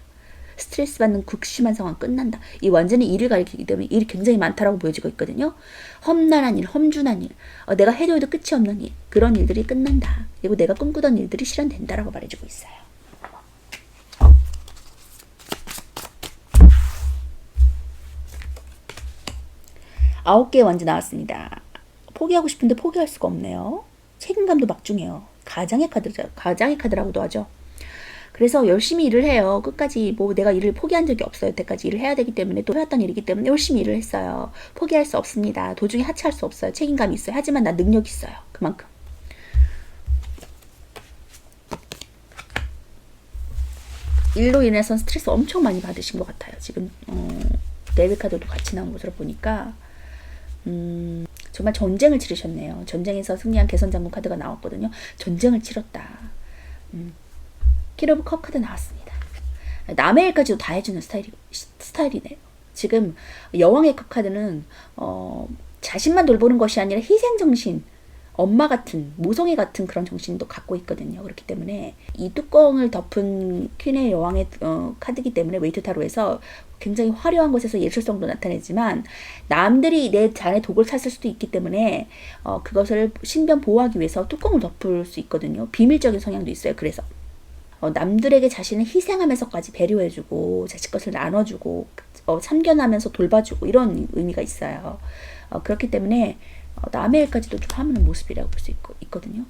스트레스 받는 극심한 상황 끝난다. 이 완전히 일을 가리키기 때문에 일이 굉장히 많다라고 보여지고 있거든요. 험난한 일, 험준한 일, 내가 해도 끝이 없는 일, 그런 일들이 끝난다. 그리고 내가 꿈꾸던 일들이 실현된다라고 말해주고 있어요. 아홉 개의 완지 나왔습니다. 포기하고 싶은데 포기할 수가 없네요. 책임감도 막중해요. 가장의 카드라고도 하죠. 그래서 열심히 일을 해요. 끝까지 내가 일을 포기한 적이 없어요. 여태까지 일을 해야 되기 때문에, 또 해왔던 일이기 때문에 열심히 일을 했어요. 포기할 수 없습니다. 도중에 하차할 수 없어요. 책임감이 있어요. 하지만 난 능력이 있어요. 그만큼. 일로 인해서 스트레스 엄청 많이 받으신 것 같아요. 지금 데빌 카드도 같이 나온 것으로 보니까 정말 전쟁을 치르셨네요. 전쟁에서 승리한 개선장군 카드가 나왔거든요. 전쟁을 치렀다. 킬 오브 컵 카드 나왔습니다. 남의 일까지도 다 해주는 스타일이네요. 지금 여왕의 컵 카드는 자신만 돌보는 것이 아니라 희생정신, 엄마 같은, 모성애 같은 그런 정신도 갖고 있거든요. 그렇기 때문에 이 뚜껑을 덮은 퀸의 여왕의 카드이기 때문에 웨이트 타로에서 굉장히 화려한 것에서 예술성도 나타내지만, 남들이 내 잔에 독을 탔을 수도 있기 때문에 그것을 신변 보호하기 위해서 뚜껑을 덮을 수 있거든요. 비밀적인 성향도 있어요. 그래서 남들에게 자신을 희생하면서까지 배려해주고 자식 것을 나눠주고 참견하면서 돌봐주고, 이런 의미가 있어요. 그렇기 때문에 남의 일까지도 좀 하는 모습이라고 볼 수 있거든요.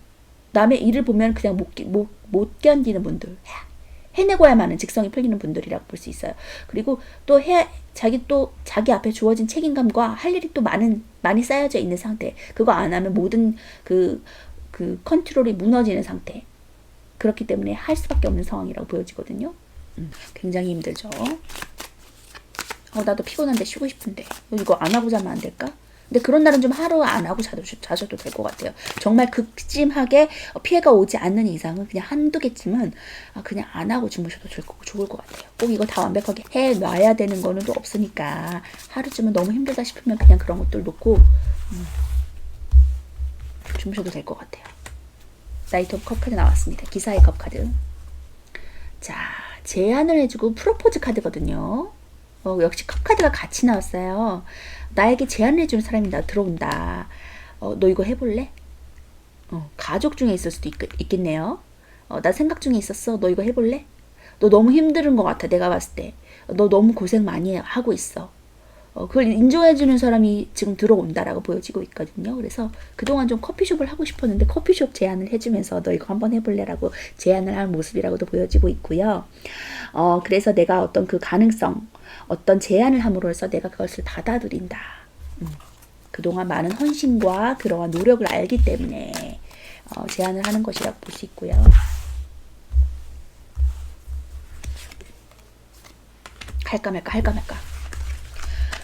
남의 일을 보면 그냥 못 견디는 분들, 해내고야만 하는 직성이 풀리는 분들이라고 볼 수 있어요. 그리고 또 자기 앞에 주어진 책임감과 할 일이 또 많이 쌓여져 있는 상태. 그거 안 하면 모든 그 컨트롤이 무너지는 상태. 그렇기 때문에 할 수밖에 없는 상황이라고 보여지거든요. 굉장히 힘들죠. 나도 피곤한데 쉬고 싶은데 이거 안 하고 자면 안 될까? 근데 그런 날은 좀 하루 안 하고 자셔도 될 것 같아요. 정말 극심하게 피해가 오지 않는 이상은 그냥 한두 개쯤은 그냥 안 하고 주무셔도 좋을 것 같아요. 꼭 이거 다 완벽하게 해놔야 되는 거는 또 없으니까, 하루쯤은 너무 힘들다 싶으면 그냥 그런 것들 놓고 주무셔도 될 것 같아요. 나이트 오브 컵 카드 나왔습니다. 기사의 컵 카드. 자, 제안을 해주고 프로포즈 카드거든요. 역시 컵 카드가 같이 나왔어요. 나에게 제안을 해주는 사람이 들어온다. 너 이거 해볼래? 가족 중에 있을 수도 있겠네요. 나 생각 중에 있었어. 너 이거 해볼래? 너 너무 힘든 것 같아. 내가 봤을 때. 너 너무 고생 많이 하고 있어. 그걸 인정해주는 사람이 지금 들어온다라고 보여지고 있거든요. 그래서 그동안 좀 커피숍을 하고 싶었는데 커피숍 제안을 해주면서 너 이거 한번 해볼래라고 제안을 하는 모습이라고도 보여지고 있고요. 그래서 내가 어떤 그 가능성, 어떤 제안을 함으로써 내가 그것을 받아들인다. 그동안 많은 헌신과 그러한 노력을 알기 때문에 제안을 하는 것이라고 볼 수 있고요. 할까 말까.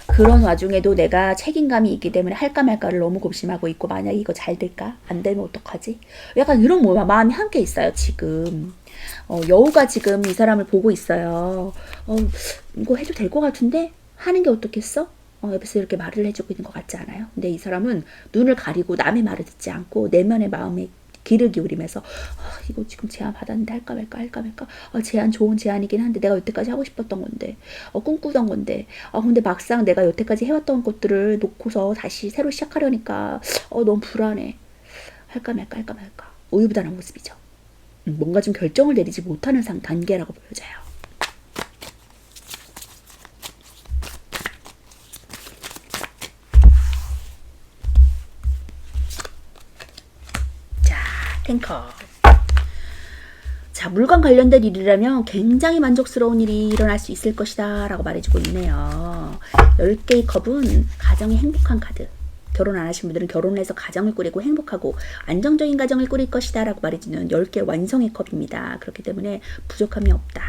그런 와중에도 내가 책임감이 있기 때문에 할까 말까를 너무 고심하고 있고, 만약 이거 잘 될까? 안 되면 어떡하지? 약간 이런 마음이 함께 있어요, 지금. 여우가 지금 이 사람을 보고 있어요. 이거 해도 될 것 같은데? 하는 게 어떻겠어? 옆에서 이렇게 말을 해주고 있는 것 같지 않아요? 근데 이 사람은 눈을 가리고 남의 말을 듣지 않고 내면의 마음에 귀를 기울이면서 이거 지금 제안 받았는데 할까 말까. 제안 좋은 제안이긴 한데 내가 여태까지 하고 싶었던 건데 꿈꾸던 건데 근데 막상 내가 여태까지 해왔던 것들을 놓고서 다시 새로 시작하려니까 너무 불안해. 할까 말까. 우유부단한 모습이죠. 뭔가 좀 결정을 내리지 못하는 단계라고 보여져요. 탱커. 자, 물건 관련된 일이라면 굉장히 만족스러운 일이 일어날 수 있을 것이다 라고 말해주고 있네요. 10개의 컵은 가정의 행복한 카드. 결혼 안 하신 분들은 결혼을 해서 가정을 꾸리고 행복하고 안정적인 가정을 꾸릴 것이다 라고 말해주는 10개 완성의 컵입니다. 그렇기 때문에 부족함이 없다.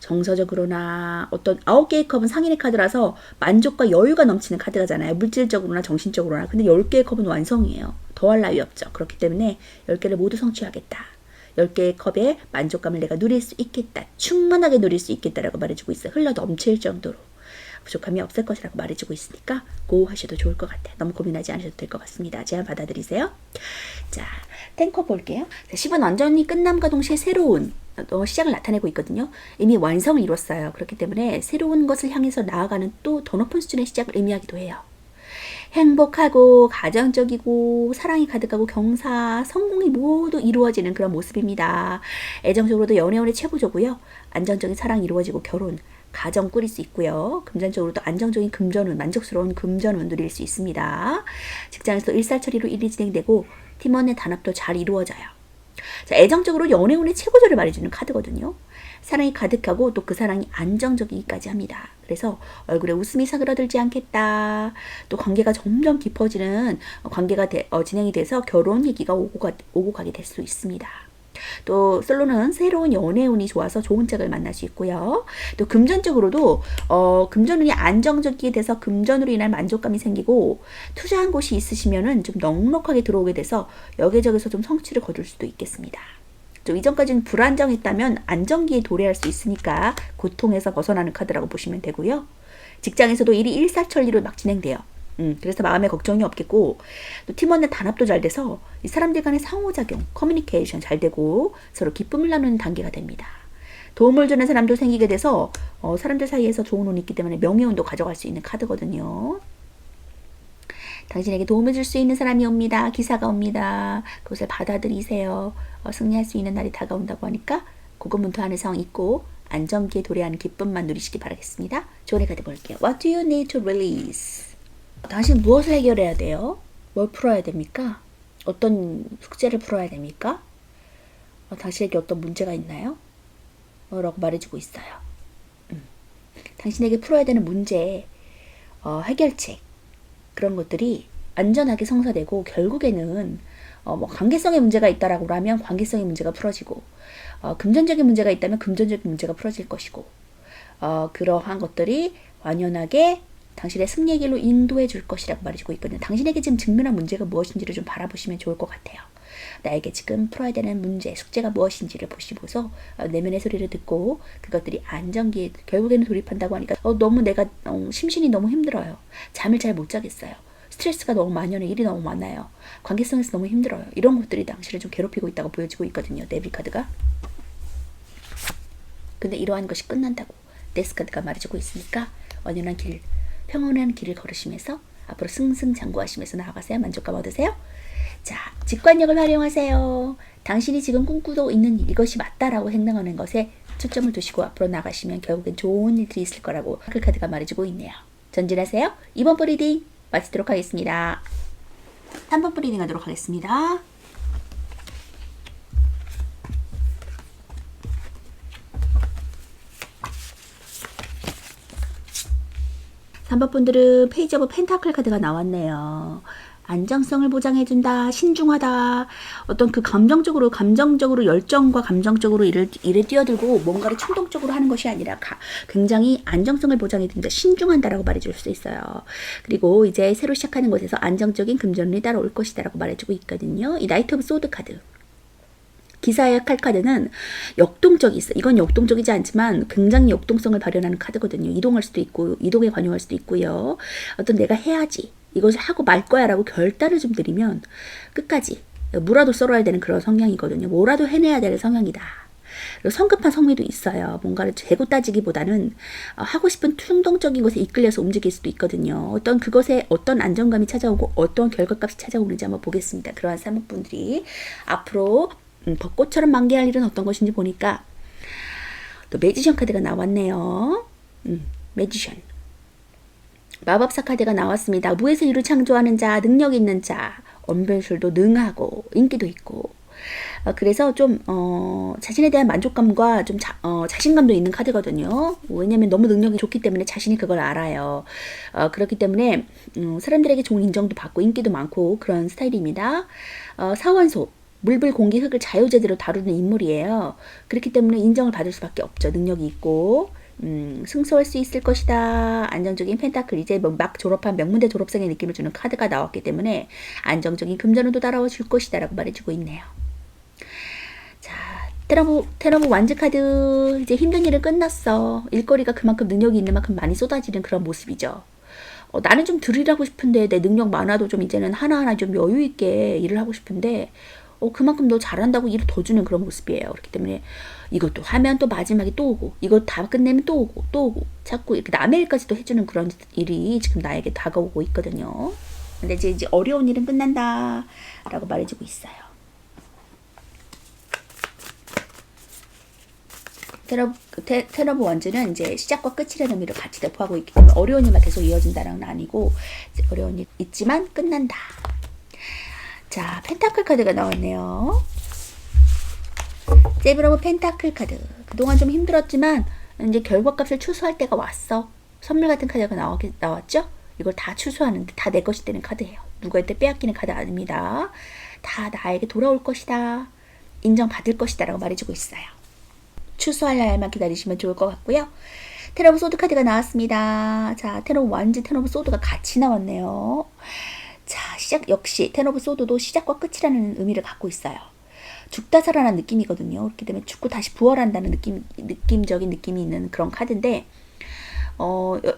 정서적으로나 어떤 9개의 컵은 상인의 카드라서 만족과 여유가 넘치는 카드가잖아요. 물질적으로나 정신적으로나. 근데 10개의 컵은 완성이에요. 더할 나위 없죠. 그렇기 때문에 10개를 모두 성취하겠다. 10개의 컵에 만족감을 내가 누릴 수 있겠다. 충만하게 누릴 수 있겠다라고 말해주고 있어요. 흘러 넘칠 정도로. 부족함이 없을 것이라고 말해주고 있으니까 고 하셔도 좋을 것 같아요. 너무 고민하지 않으셔도 될 것 같습니다. 제안 받아들이세요. 자, 탱커 볼게요. 10은 완전히 끝남과 동시에 새로운 시작을 나타내고 있거든요. 이미 완성을 이뤘어요. 그렇기 때문에 새로운 것을 향해서 나아가는 또 더 높은 수준의 시작을 의미하기도 해요. 행복하고 가정적이고 사랑이 가득하고 경사, 성공이 모두 이루어지는 그런 모습입니다. 애정적으로도 연애운의 최고조고요. 안정적인 사랑이 이루어지고 결혼, 가정 꾸릴 수 있고요. 금전적으로도 안정적인 금전운, 만족스러운 금전운 누릴 수 있습니다. 직장에서 일사천리로 일이 진행되고 팀원의 단합도 잘 이루어져요. 자, 애정적으로 연애운의 최고조를 말해주는 카드거든요. 사랑이 가득하고 또 그 사랑이 안정적이기까지 합니다. 그래서 얼굴에 웃음이 사그라들지 않겠다. 또 관계가 점점 깊어지는 관계가 진행이 돼서 결혼 얘기가 오고 가게 될 수 있습니다. 또 솔로는 새로운 연애운이 좋아서 좋은 짝을 만날 수 있고요. 또 금전적으로도 금전운이 안정적이게 돼서 금전으로 인한 만족감이 생기고 투자한 곳이 있으시면은 좀 넉넉하게 들어오게 돼서 여기저기서 좀 성취를 거둘 수도 있겠습니다. 또 이전까지는 불안정했다면 안정기에 도래할 수 있으니까 고통에서 벗어나는 카드라고 보시면 되고요. 직장에서도 일이 일사천리로 막 진행돼요. 그래서 마음에 걱정이 없겠고 또 팀원의 단합도 잘 돼서 이 사람들 간의 상호작용, 커뮤니케이션 잘 되고 서로 기쁨을 나누는 단계가 됩니다. 도움을 주는 사람도 생기게 돼서 사람들 사이에서 좋은 운이 있기 때문에 명예운도 가져갈 수 있는 카드거든요. 당신에게 도움을 줄 수 있는 사람이 옵니다. 기사가 옵니다. 그것을 받아들이세요. 승리할 수 있는 날이 다가온다고 하니까 고군분투하는 성 있고 안정기에 도래하는 기쁨만 누리시기 바라겠습니다. 좋은 카드 볼게요. What do you need to release? 당신 무엇을 해결해야 돼요? 뭘 풀어야 됩니까? 어떤 숙제를 풀어야 됩니까? 당신에게 어떤 문제가 있나요? 라고 말해주고 있어요. 당신에게 풀어야 되는 문제, 해결책 그런 것들이 안전하게 성사되고 결국에는 관계성의 문제가 있다라고 하면 관계성의 문제가 풀어지고 금전적인 문제가 있다면 금전적인 문제가 풀어질 것이고 그러한 것들이 완연하게 당신의 승리의 길로 인도해 줄 것이라고 말해주고 있거든요. 당신에게 지금 직면한 문제가 무엇인지를 좀 바라보시면 좋을 것 같아요. 나에게 지금 풀어야 되는 문제, 숙제가 무엇인지를 보시고서 내면의 소리를 듣고 그것들이 안정기에 결국에는 돌입한다고 하니까 너무 내가 심신이 너무 힘들어요. 잠을 잘 못 자겠어요. 스트레스가 너무 만연해. 일이 너무 많아요. 관계성에서 너무 힘들어요. 이런 것들이 당신을 좀 괴롭히고 있다고 보여지고 있거든요. 네비 카드가. 근데 이러한 것이 끝난다고 데스 카드가 말해주고 있으니까 완연한 길, 평온한 길을 걸으시면서 앞으로 승승장구하시면서 나아가세요. 만족감 얻으세요. 자, 직관력을 활용하세요. 당신이 지금 꿈꾸고 있는 일, 이것이 맞다라고 생각하는 것에 초점을 두시고 앞으로 나가시면 결국엔 좋은 일들이 있을 거라고 오라클 카드가 말해주고 있네요. 전진하세요. 2번 브리딩 마치도록 하겠습니다. 3번 브리딩 하도록 하겠습니다. 3번 분들은 페이지 오브 펜타클 카드가 나왔네요. 안정성을 보장해준다, 신중하다, 어떤 그 감정적으로 열정과 감정적으로 일에 뛰어들고 뭔가를 충동적으로 하는 것이 아니라 굉장히 안정성을 보장해준다, 신중한다라고 말해줄 수 있어요. 그리고 이제 새로 시작하는 곳에서 안정적인 금전운이 따라올 것이다라고 말해주고 있거든요. 이 나이트 오브 소드 카드. 기사의 칼카드는 역동적이 있어. 이건 역동적이지 않지만 굉장히 역동성을 발현하는 카드거든요. 이동할 수도 있고, 이동에 관여할 수도 있고요. 어떤 내가 해야지, 이것을 하고 말 거야 라고 결단을 좀 들이면 끝까지 무라도 썰어야 되는 그런 성향이거든요. 뭐라도 해내야 되는 성향이다. 그리고 성급한 성미도 있어요. 뭔가를 재고 따지기보다는 하고 싶은 충동적인 것에 이끌려서 움직일 수도 있거든요. 어떤 그것에 어떤 안정감이 찾아오고 어떤 결과값이 찾아오는지 한번 보겠습니다. 그러한 사목분들이 앞으로 벚꽃처럼 만개할 일은 어떤 것인지 보니까 또 매지션 카드가 나왔네요. 매지션. 마법사 카드가 나왔습니다. 무에서 유를 창조하는 자, 능력 있는 자, 언변술도 능하고 인기도 있고 그래서 좀 자신에 대한 만족감과 좀 자신감도 있는 카드거든요. 왜냐면 너무 능력이 좋기 때문에 자신이 그걸 알아요. 그렇기 때문에 사람들에게 좋은 인정도 받고 인기도 많고 그런 스타일입니다. 사원소. 물불 공기 흙을 자유제대로 다루는 인물이에요. 그렇기 때문에 인정을 받을 수밖에 없죠. 능력이 있고 승소할 수 있을 것이다. 안정적인 펜타클. 이제 막 졸업한 명문대 졸업생의 느낌을 주는 카드가 나왔기 때문에 안정적인 금전운도 따라와 줄 것이다 라고 말해주고 있네요. 자, 테너브 완즈 카드. 이제 힘든 일은 끝났어. 일거리가 그만큼 능력이 있는 만큼 많이 쏟아지는 그런 모습이죠. 나는 좀 덜 일하고 싶은데 내 능력 많아도 좀 이제는 하나하나 좀 여유 있게 일을 하고 싶은데 그만큼 너 잘한다고 일을 더 주는 그런 모습이에요. 그렇기 때문에 이것도 하면 또 마지막에 또 오고 이거 다 끝내면 또 오고 또 오고 자꾸 이렇게 남의 일까지 또 해주는 그런 일이 지금 나에게 다가오고 있거든요. 근데 이제 어려운 일은 끝난다 라고 말해주고 있어요. 테너브 원즈는 이제 시작과 끝이라는 의미를 같이 대표하고 있기 때문에 어려운 일만 계속 이어진다는 건 아니고 어려운 일 있지만 끝난다. 자, 펜타클 카드가 나왔네요. 세븐 오브 펜타클 카드. 그동안 좀 힘들었지만 이제 결과값을 추수할 때가 왔어. 선물 같은 카드가 나왔죠? 이걸 다 추수하는데 다 내 것이 되는 카드예요. 누구한테 빼앗기는 카드 아닙니다. 다 나에게 돌아올 것이다. 인정받을 것이다 라고 말해주고 있어요. 추수할 날만 기다리시면 좋을 것 같고요. 텐 오브 소드 카드가 나왔습니다. 자, 텐 오브 완즈, 텐 오브 소드가 같이 나왔네요. 자, 역시 텐 오브 소드도 시작과 끝이라는 의미를 갖고 있어요. 죽다 살아난 느낌이거든요. 그렇기 때문에 죽고 다시 부활한다는 느낌적인 느낌이 있는 그런 카드인데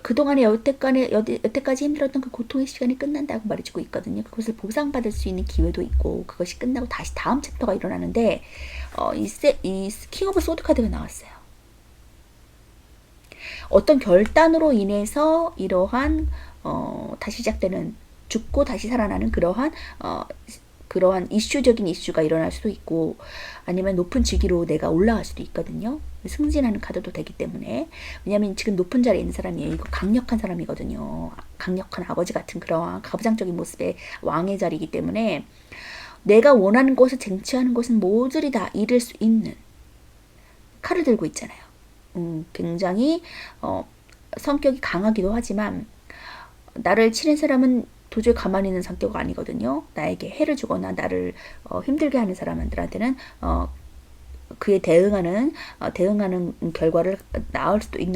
그동안에 여태까지 힘들었던 그 고통의 시간이 끝난다고 말해주고 있거든요. 그것을 보상받을 수 있는 기회도 있고 그것이 끝나고 다시 다음 챕터가 일어나는데 이 킹 오브 소드 카드가 나왔어요. 어떤 결단으로 인해서 이러한 다시 시작되는 죽고 다시 살아나는 그러한 이슈적인 이슈가 일어날 수도 있고 아니면 높은 직위로 내가 올라갈 수도 있거든요. 승진하는 카드도 되기 때문에 왜냐하면 지금 높은 자리에 있는 사람이에요. 이거 강력한 사람이거든요. 강력한 아버지 같은 그런 가부장적인 모습의 왕의 자리이기 때문에 내가 원하는 것을 쟁취하는 것은 모조리 다 이룰 수 있는 칼을 들고 있잖아요. 굉장히 성격이 강하기도 하지만 나를 치는 사람은 도저히 가만히 있는 성격 아니거든요. 나에게 해를 주거나 나를 힘들게 하는 사람들한테는 그에 대응하는 결과를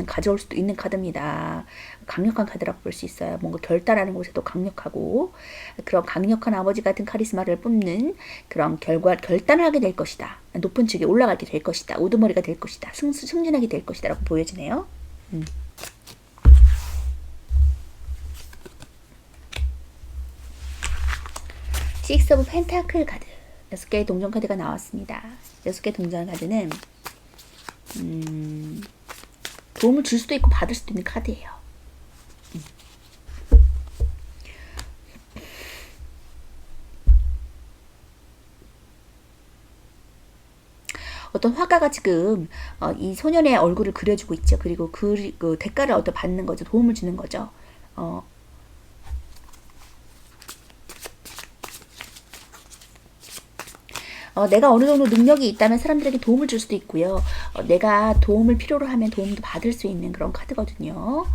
가져올 수도 있는 카드입니다. 강력한 카드라고 볼 수 있어요. 뭔가 결단하는 곳에도 강력하고 그런 강력한 아버지 같은 카리스마를 뿜는 그런 결단을 하게 될 것이다. 높은 직에 올라가게 될 것이다. 우두머리가 될 것이다. 승진하게 될 것이다 라고 보여지네요. 식스 오브 펜타클 카드 6개의 동전 카드가 나왔습니다. 6개의 동전 카드는 도움을 줄 수도 있고 받을 수도 있는 카드예요. 어떤 화가가 지금 이 소년의 얼굴을 그려주고 있죠. 그리고 그 대가를 어떤 받는 거죠. 도움을 주는 거죠. 내가 어느 정도 능력이 있다면 사람들에게 도움을 줄 수도 있고요. 내가 도움을 필요로 하면 도움도 받을 수 있는 그런 카드거든요.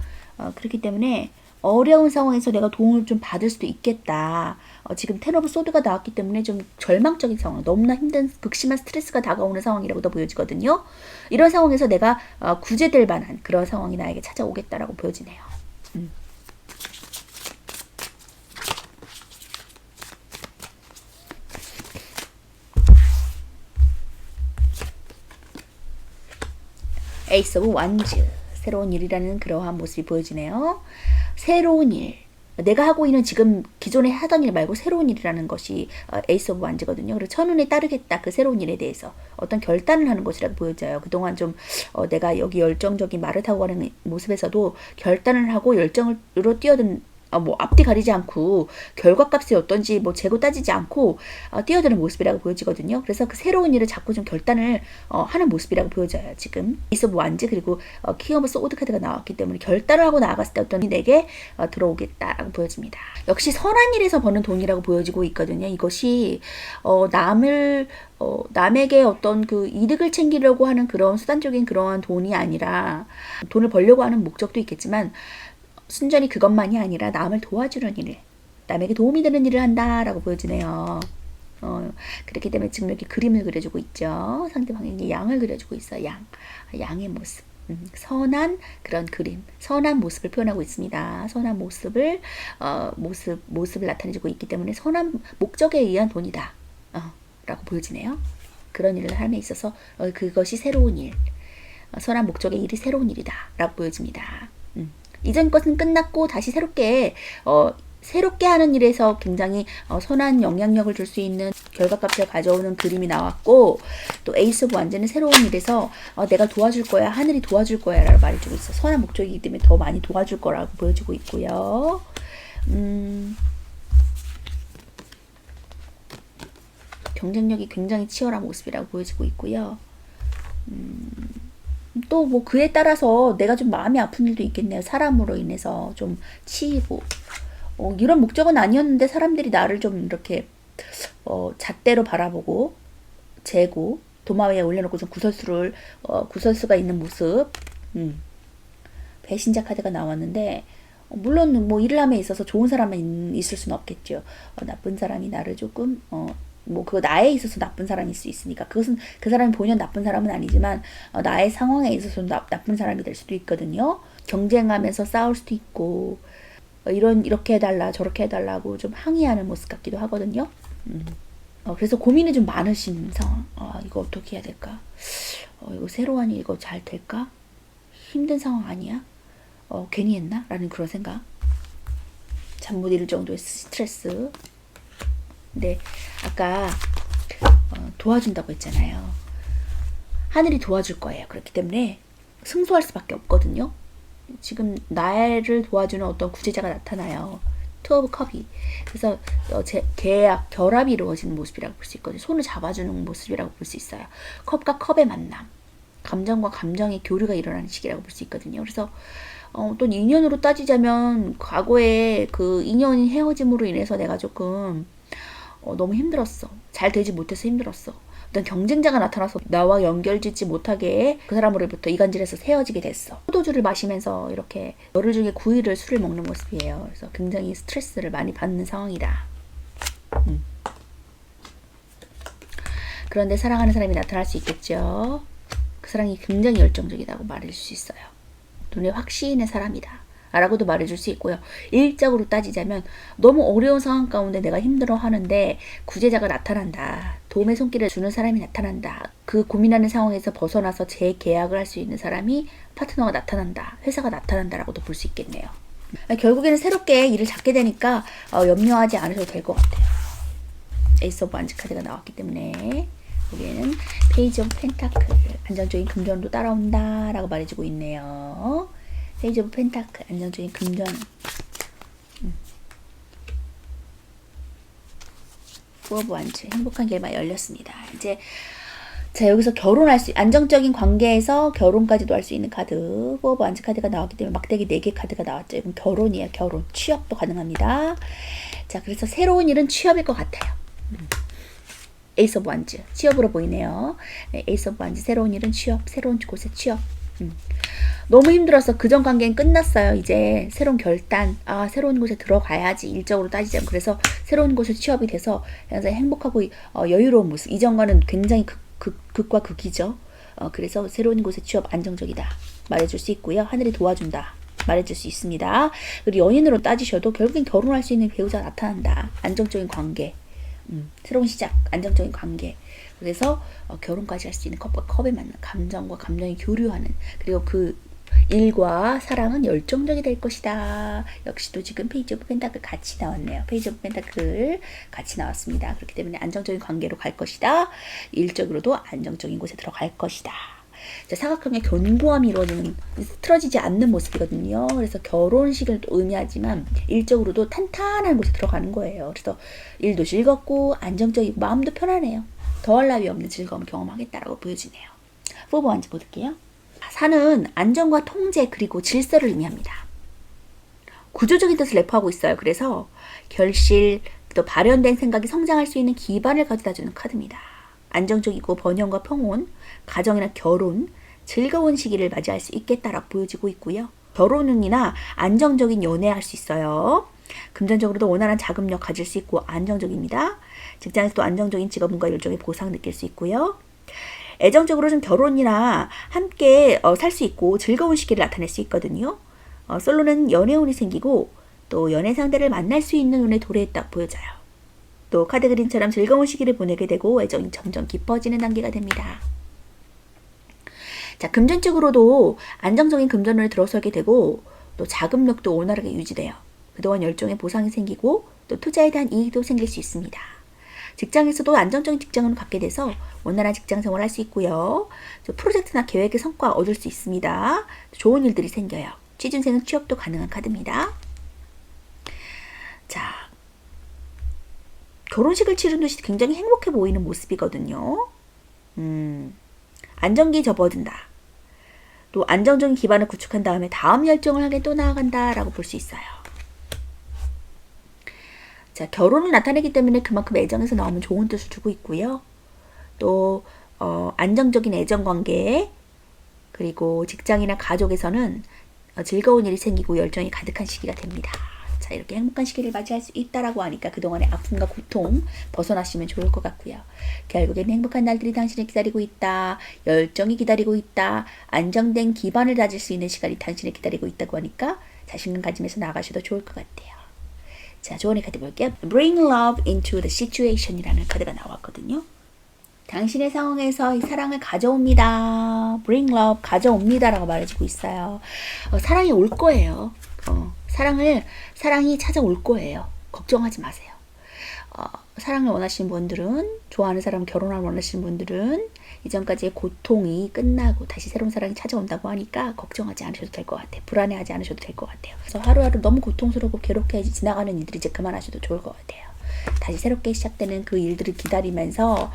그렇기 때문에 어려운 상황에서 내가 도움을 좀 받을 수도 있겠다. 지금 텐 오브 소드가 나왔기 때문에 좀 절망적인 상황, 너무나 힘든 극심한 스트레스가 다가오는 상황이라고도 보여지거든요. 이런 상황에서 내가 구제될 만한 그런 상황이 나에게 찾아오겠다라고 보여지네요. 에이스 오브 완즈, 새로운 일이라는 그러한 모습이 보여지네요. 새로운 일, 내가 하고 있는 지금 기존에 하던 일 말고 새로운 일이라는 것이 에이스 오브 완즈거든요. 그래서 천운에 따르겠다, 그 새로운 일에 대해서 어떤 결단을 하는 것이라고 보여져요. 그동안 좀 내가 여기 열정적인 말을 타고 가는 모습에서도 결단을 하고 열정으로 뛰어든 뭐 앞뒤 가리지 않고 결과값이 어떤지 뭐 재고 따지지 않고 뛰어드는 모습이라고 보여지거든요. 그래서 그 새로운 일을 자꾸 좀 결단을 하는 모습이라고 보여져요. 지금 에이스 오브 완즈 그리고 킹 오브 소드 카드가 나왔기 때문에 결단을 하고 나아갔을 때 어떤 일이 내게 들어오겠다라고 보여집니다. 역시 선한 일에서 버는 돈이라고 보여지고 있거든요. 이것이 남에게 어떤 그 이득을 챙기려고 하는 그런 수단적인 그러한 돈이 아니라 돈을 벌려고 하는 목적도 있겠지만 순전히 그것만이 아니라 남을 도와주는 일을, 남에게 도움이 되는 일을 한다라고 보여지네요. 그렇기 때문에 지금 이렇게 그림을 그려주고 있죠. 상대방에게 양을 그려주고 있어요. 양의 모습. 선한 그런 그림, 선한 모습을 표현하고 있습니다. 선한 모습을 나타내주고 있기 때문에 선한 목적에 의한 돈이다 라고 보여지네요. 그런 일을 삶에 있어서 그것이 새로운 일, 선한 목적의 일이 새로운 일이다 라고 보여집니다. 이전 것은 끝났고 다시 새롭게 하는 일에서 굉장히 선한 영향력을 줄 수 있는 결과값을 가져오는 그림이 나왔고, 또 에이스 오브 완전은 새로운 일에서 내가 도와줄 거야, 하늘이 도와줄 거야 라고 말해주고 있어. 선한 목적이기 때문에 더 많이 도와줄 거라고 보여주고 있고요. 경쟁력이 굉장히 치열한 모습이라고 보여지고 있고요. 또 뭐 그에 따라서 내가 좀 마음이 아픈 일도 있겠네요. 사람으로 인해서 좀 치이고 이런 목적은 아니었는데 사람들이 나를 좀 이렇게 잣대로 바라보고 재고 도마 위에 올려놓고 좀 구설수가 있는 모습. 배신자 카드가 나왔는데 물론 뭐 일을 함에 있어서 좋은 사람은 있을 수는 없겠죠. 나쁜 사람이 나를 조금 뭐 그거 나에 있어서 나쁜 사람일 수 있으니까 그것은 그 사람이 본연 나쁜 사람은 아니지만 나의 상황에 있어서 나쁜 사람이 될 수도 있거든요. 경쟁하면서 싸울 수도 있고 이렇게 해달라 저렇게 해달라고 좀 항의하는 모습 같기도 하거든요. 그래서 고민이 좀 많으신 상황. 이거 어떻게 해야 될까? 이거 새로운 일 이거 잘 될까? 힘든 상황 아니야? 괜히 했나? 라는 그런 생각. 잠 못 이룰 정도의 스트레스. 근데 아까 도와준다고 했잖아요. 하늘이 도와줄 거예요. 그렇기 때문에 승소할 수밖에 없거든요. 지금 나를 도와주는 어떤 구제자가 나타나요. 투 오브 컵이. 그래서 계약, 결합이 이루어지는 모습이라고 볼 수 있거든요. 손을 잡아주는 모습이라고 볼 수 있어요. 컵과 컵의 만남. 감정과 감정의 교류가 일어나는 시기라고 볼 수 있거든요. 그래서 또 인연으로 따지자면 과거에 그 인연이 헤어짐으로 인해서 내가 조금 너무 힘들었어. 잘 되지 못해서 힘들었어. 어떤 경쟁자가 나타나서 나와 연결짓지 못하게 그 사람으로부터 이간질해서 헤어지게 됐어. 포도주를 마시면서 이렇게 열흘 중에 9일을 술을 먹는 모습이에요. 그래서 굉장히 스트레스를 많이 받는 상황이다. 그런데 사랑하는 사람이 나타날 수 있겠죠. 그 사람이 굉장히 열정적이라고 말해줄 수 있어요. 눈에 확신의 사람이다 라고도 말해줄 수 있고요. 일적으로 따지자면 너무 어려운 상황 가운데 내가 힘들어 하는데 구제자가 나타난다. 도움의 손길을 주는 사람이 나타난다. 그 고민하는 상황에서 벗어나서 재계약을 할 수 있는 사람이 파트너가 나타난다. 회사가 나타난다 라고도 볼 수 있겠네요. 결국에는 새롭게 일을 잡게 되니까 염려하지 않으셔도 될 것 같아요. 에이스 오브 완즈 카드가 나왔기 때문에 여기에는 페이지 오브 펜타클, 안정적인 금전도 따라온다 라고 말해주고 있네요. 페이지 오브 펜타클, 안정적인 금전. 포 오브 완즈, 행복한 길만 열렸습니다. 이제 자, 여기서 결혼할 수, 안정적인 관계에서 결혼까지도 할 수 있는 카드. 포 오브 완즈 카드가 나왔기 때문에 막대기 4개 카드가 나왔죠. 이건 결혼이에요. 결혼. 취업도 가능합니다. 자, 그래서 새로운 일은 취업일 것 같아요. 에이스 오브 완즈. 취업으로 보이네요. 네, 에이스 오브 완즈. 새로운 일은 취업. 새로운 곳에 취업. 너무 힘들어서 그전 관계는 끝났어요. 이제 새로운 결단. 아, 새로운 곳에 들어가야지. 일적으로 따지자면. 그래서 새로운 곳에 취업이 돼서 굉장히 행복하고 여유로운 모습. 이전과는 굉장히 극과 극이죠. 그래서 새로운 곳에 취업 안정적이다. 말해줄 수 있고요. 하늘이 도와준다. 말해줄 수 있습니다. 그리고 연인으로 따지셔도 결국엔 결혼할 수 있는 배우자가 나타난다. 안정적인 관계. 새로운 시작. 안정적인 관계. 그래서 결혼까지 할 수 있는 컵과 컵에 맞는 감정과 감정이 교류하는, 그리고 그 일과 사랑은 열정적이 될 것이다. 역시도 지금 페이지 오브 펜타클 같이 나왔네요. 페이지 오브 펜타클 같이 나왔습니다. 그렇기 때문에 안정적인 관계로 갈 것이다. 일적으로도 안정적인 곳에 들어갈 것이다. 자, 사각형의 견고함이 이루어지는, 틀어지지 않는 모습이거든요. 그래서 결혼식을 또 의미하지만 일적으로도 탄탄한 곳에 들어가는 거예요. 그래서 일도 즐겁고 안정적이고 마음도 편안해요. 더할 나위 없는 즐거움 경험하겠다라고 보여지네요. 포브 완즈 볼게요. 산은 안정과 통제 그리고 질서를 의미합니다. 구조적인 뜻을 내포하고 있어요. 그래서 결실, 또 발현된 생각이 성장할 수 있는 기반을 가져다주는 카드입니다. 안정적이고 번영과 평온, 가정이나 결혼, 즐거운 시기를 맞이할 수 있겠다라고 보여지고 있고요. 결혼운이나 안정적인 연애할 수 있어요. 금전적으로도 원활한 자금력 가질 수 있고 안정적입니다. 직장에서도 안정적인 직업과 일종의 보상 느낄 수 있고요. 애정적으로 좀 결혼이나 함께 살 수 있고 즐거운 시기를 나타낼 수 있거든요. 솔로는 연애운이 생기고 또 연애 상대를 만날 수 있는 운에 도래했다 보여져요. 또 카드 그림처럼 즐거운 시기를 보내게 되고 애정이 점점 깊어지는 단계가 됩니다. 자, 금전적으로도 안정적인 금전운에 들어서게 되고 또 자금력도 원활하게 유지돼요. 그동안 열정의 보상이 생기고 또 투자에 대한 이익도 생길 수 있습니다. 직장에서도 안정적인 직장을 갖게 돼서 원활한 직장 생활을 할 수 있고요. 프로젝트나 계획의 성과 얻을 수 있습니다. 좋은 일들이 생겨요. 취준생은 취업도 가능한 카드입니다. 자, 결혼식을 치른 듯이 굉장히 행복해 보이는 모습이거든요. 안정기에 접어든다. 또 안정적인 기반을 구축한 다음에 다음 열정을 향해 또 나아간다라고 볼 수 있어요. 자, 결혼을 나타내기 때문에 그만큼 애정에서 나오면 좋은 뜻을 주고 있고요. 또 안정적인 애정관계, 그리고 직장이나 가족에서는 즐거운 일이 생기고 열정이 가득한 시기가 됩니다. 자, 이렇게 행복한 시기를 맞이할 수 있다라고 하니까 그동안의 아픔과 고통 벗어나시면 좋을 것 같고요. 결국엔 행복한 날들이 당신을 기다리고 있다. 열정이 기다리고 있다. 안정된 기반을 다질 수 있는 시간이 당신을 기다리고 있다고 하니까 자신감 가지면서 나가셔도 좋을 것 같아요. 자, 조언의 카드 볼게요. Bring love into the situation 이라는 카드가 나왔거든요. 당신의 상황에서 이 사랑을 가져옵니다. Bring love, 가져옵니다 라고 말해주고 있어요. 사랑이 올 거예요. 사랑이 찾아올 거예요. 걱정하지 마세요. 사랑을 원하시는 분들은, 좋아하는 사람 결혼을 원하시는 분들은 이전까지의 고통이 끝나고 다시 새로운 사랑이 찾아온다고 하니까 걱정하지 않으셔도 될 것 같아요. 불안해하지 않으셔도 될 것 같아요. 그래서 하루하루 너무 고통스럽고 괴롭게 지나가는 일들이 이제 그만하셔도 좋을 것 같아요. 다시 새롭게 시작되는 그 일들을 기다리면서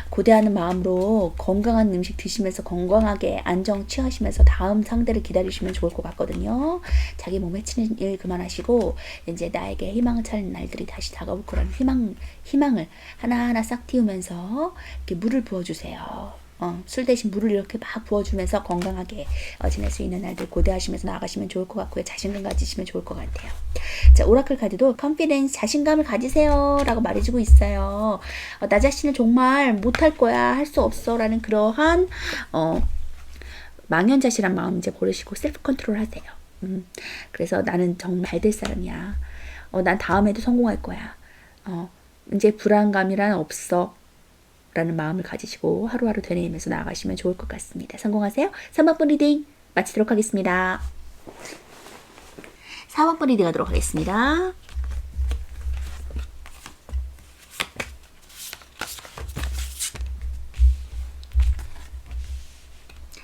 고대하는 마음으로 건강한 음식 드시면서 건강하게 안정 취하시면서 다음 상대를 기다리시면 좋을 것 같거든요. 자기 몸에 치는 일 그만하시고 이제 나에게 희망을 찾는 날들이 다시 다가올 거라는 희망을 하나하나 싹 틔우면서 이렇게 물을 부어주세요. 술 대신 물을 이렇게 막 부어주면서 건강하게 지낼 수 있는 날들 고대하시면서 나가시면 좋을 것 같고요. 자신감 가지시면 좋을 것 같아요. 자, 오라클 카드도 confidence, 자신감을 가지세요 라고 말해주고 있어요. 나 자신을 정말 못할 거야, 할 수 없어 라는 그러한 망연자실한 마음 이제 버리시고 셀프 컨트롤 하세요. 그래서 나는 정말 잘 될 사람이야. 난 다음에도 성공할 거야. 이제 불안감이란 없어 라는 마음을 가지시고 하루하루 되뇌이면서 나아가시면 좋을 것 같습니다. 성공하세요. 3번분 리딩 마치도록 하겠습니다. 4번분 리딩 하도록 하겠습니다.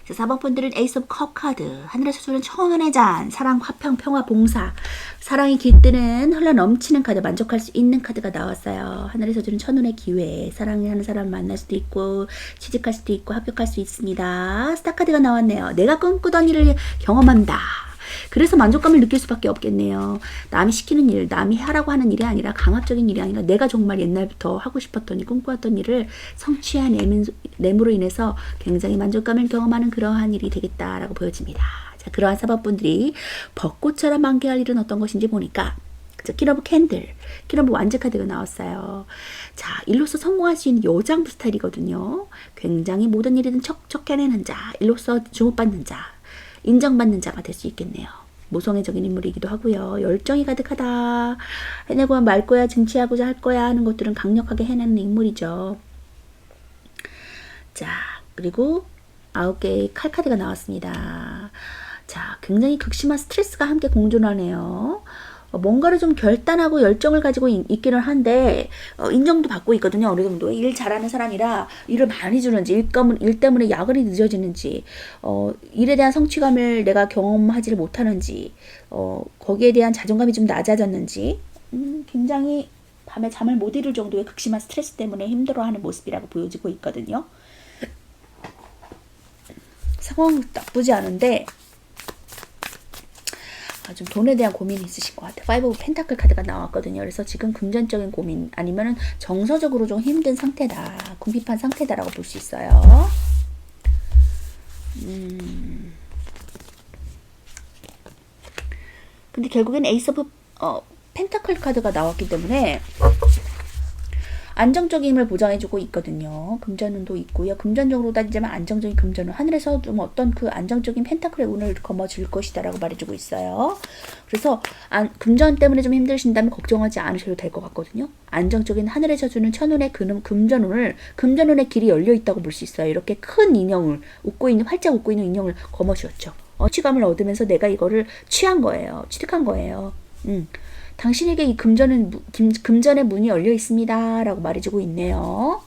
자, 4번 분들은 에이스 오브 컵 카드, 하늘에서 주는 천원의 잔, 사랑, 화평, 평화, 봉사, 사랑이 깃드는 흘러 넘치는 카드, 만족할 수 있는 카드가 나왔어요. 하늘에서 주는 천운의 기회, 사랑하는 사람을 만날 수도 있고 취직할 수도 있고 합격할 수 있습니다. 스타 카드가 나왔네요. 내가 꿈꾸던 일을 경험한다. 그래서 만족감을 느낄 수밖에 없겠네요. 남이 시키는 일, 남이 하라고 하는 일이 아니라 강압적인 일이 아니라 내가 정말 옛날부터 하고 싶었던 꿈꾸었던 일을 성취해냄으로 인해서 굉장히 만족감을 경험하는 그러한 일이 되겠다라고 보여집니다. 자, 그러한 사법분들이 벚꽃처럼 만개할 일은 어떤 것인지 보니까 퀸 오브 캔들, 퀸 오브 완즈 카드가 나왔어요. 자, 일로서 성공할 수 있는 여장부 스타일이거든요. 굉장히 모든 일이든 척척 해내는 자, 일로서 주목받는 자, 인정받는 자가 될 수 있겠네요. 모성애적인 인물이기도 하고요. 열정이 가득하다. 해내고 말 거야, 증치하고자 할 거야 하는 것들은 강력하게 해내는 인물이죠. 자, 그리고 9개의 칼 카드가 나왔습니다. 자, 굉장히 극심한 스트레스가 함께 공존하네요. 뭔가를 좀 결단하고 열정을 가지고 있기는 한데 인정도 받고 있거든요. 어느 정도 일 잘하는 사람이라 일을 많이 주는지 일 때문에 야근이 늦어지는지 일에 대한 성취감을 내가 경험하지를 못하는지 거기에 대한 자존감이 좀 낮아졌는지 굉장히 밤에 잠을 못 이룰 정도의 극심한 스트레스 때문에 힘들어하는 모습이라고 보여지고 있거든요. 상황 나쁘지 않은데 좀 돈에 대한 고민이 있으실 것 같아요. 파이브 오브 펜타클 카드가 나왔거든요. 그래서 지금 금전적인 고민 아니면은 정서적으로 좀 힘든 상태다. 궁핍한 상태다라고 볼 수 있어요. 근데 결국엔 에이스 오브 펜타클 카드가 나왔기 때문에 안정적임을 보장해주고 있거든요. 금전운도 있고요. 금전적으로 따지자면 안정적인 금전운. 하늘에서 좀 어떤 그 안정적인 펜타클의 운을 거머쥘 것이다 라고 말해주고 있어요. 그래서 금전 때문에 좀 힘드신다면 걱정하지 않으셔도 될 것 같거든요. 안정적인 하늘에서 주는 천운의 금전운의 길이 열려있다고 볼 수 있어요. 이렇게 큰 인형을 활짝 웃고 있는 인형을 거머쥐었죠. 취감을 얻으면서 내가 이거를 취한 거예요. 취득한 거예요. 당신에게 이 금전의 문이 열려 있습니다. 라고 말해주고 있네요.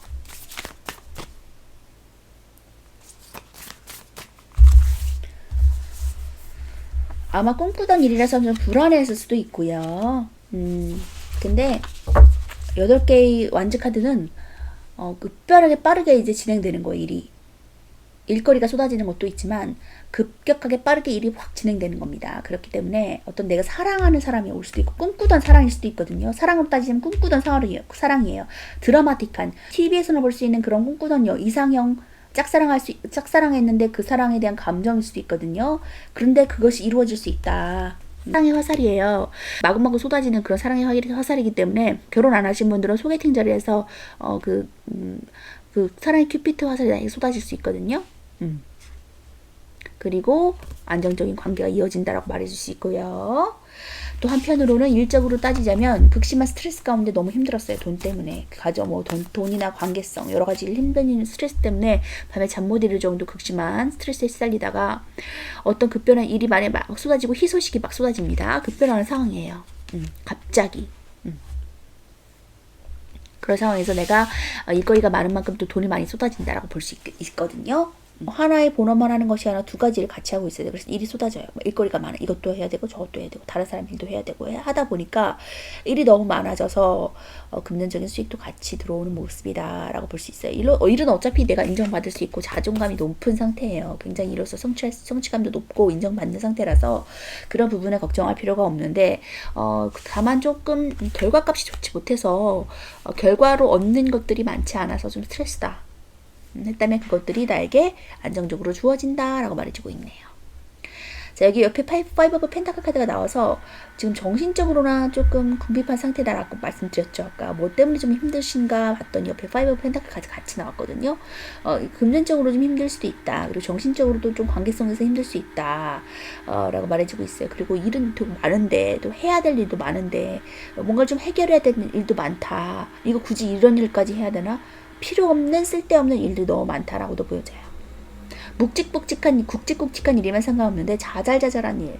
아마 꿈꾸던 일이라서 좀 불안했을 수도 있고요. 근데 8개의 완즈 카드는 급격하게 빠르게 이제 진행되는 거예요. 일거리가 쏟아지는 것도 있지만 급격하게 빠르게 일이 확 진행되는 겁니다. 그렇기 때문에 어떤 내가 사랑하는 사람이 올 수도 있고 꿈꾸던 사랑일 수도 있거든요. 사랑으로 따지면 꿈꾸던 사랑이에요. 드라마틱한 TV에서는 볼 수 있는 그런 꿈꾸던 이상형 짝사랑했는데 그 사랑에 대한 감정일 수도 있거든요. 그런데 그것이 이루어질 수 있다. 사랑의 화살이에요. 마구마구 쏟아지는 그런 사랑의 화살이기 때문에 결혼 안 하신 분들은 소개팅 자리에서 그 사랑의 큐피트 화살이 쏟아질 수 있거든요. 그리고 안정적인 관계가 이어진다라고 말해줄 수 있고요. 또 한편으로는 일적으로 따지자면 극심한 스트레스 가운데 너무 힘들었어요. 돈 때문에. 돈이나 관계성 여러 가지 힘든 스트레스 때문에 밤에 잠 못 이룰 정도 극심한 스트레스에 시달리다가 어떤 급변한 일이 만에 막 쏟아지고 희소식이 막 쏟아집니다. 급변하는 상황이에요. 갑자기. 그런 상황에서 내가 일거리가 많은 만큼 또 돈이 많이 쏟아진다라고 볼 수 있거든요. 하나의 본업만 하는 것이 아니라 두 가지를 같이 하고 있어야 돼요. 그래서 일이 쏟아져요. 일거리가 많아. 이것도 해야 되고 저것도 해야 되고 다른 사람 일도 해야 되고 하다 보니까 일이 너무 많아져서 금전적인 수익도 같이 들어오는 모습이다라고 볼 수 있어요. 일은 어차피 내가 인정받을 수 있고 자존감이 높은 상태예요. 굉장히 이로써 성취감도 높고 인정받는 상태라서 그런 부분에 걱정할 필요가 없는데 다만 조금 결과값이 좋지 못해서 결과로 얻는 것들이 많지 않아서 좀 스트레스다. 했다면 그것들이 나에게 안정적으로 주어진다라고 말해주고 있네요. 자, 여기 옆에 파이브 오브 펜타클 카드가 나와서 지금 정신적으로나 조금 궁핍한 상태다라고 말씀드렸죠. 아까 뭐 때문에 좀 힘드신가 봤더니 옆에 파이브 오브 펜타클 카드 같이 나왔거든요. 금전적으로 좀 힘들 수도 있다. 그리고 정신적으로도 좀 관계성에서 힘들 수 있다. 라고 말해주고 있어요. 그리고 일은 되게 많은데 또 해야 될 일도 많은데 뭔가 좀 해결해야 되는 일도 많다. 이거 굳이 이런 일까지 해야 되나? 필요 없는 쓸데없는 일들이 너무 많다라고도 보여져요. 굵직굵직한 일이면 상관없는데 자잘자잘한 일,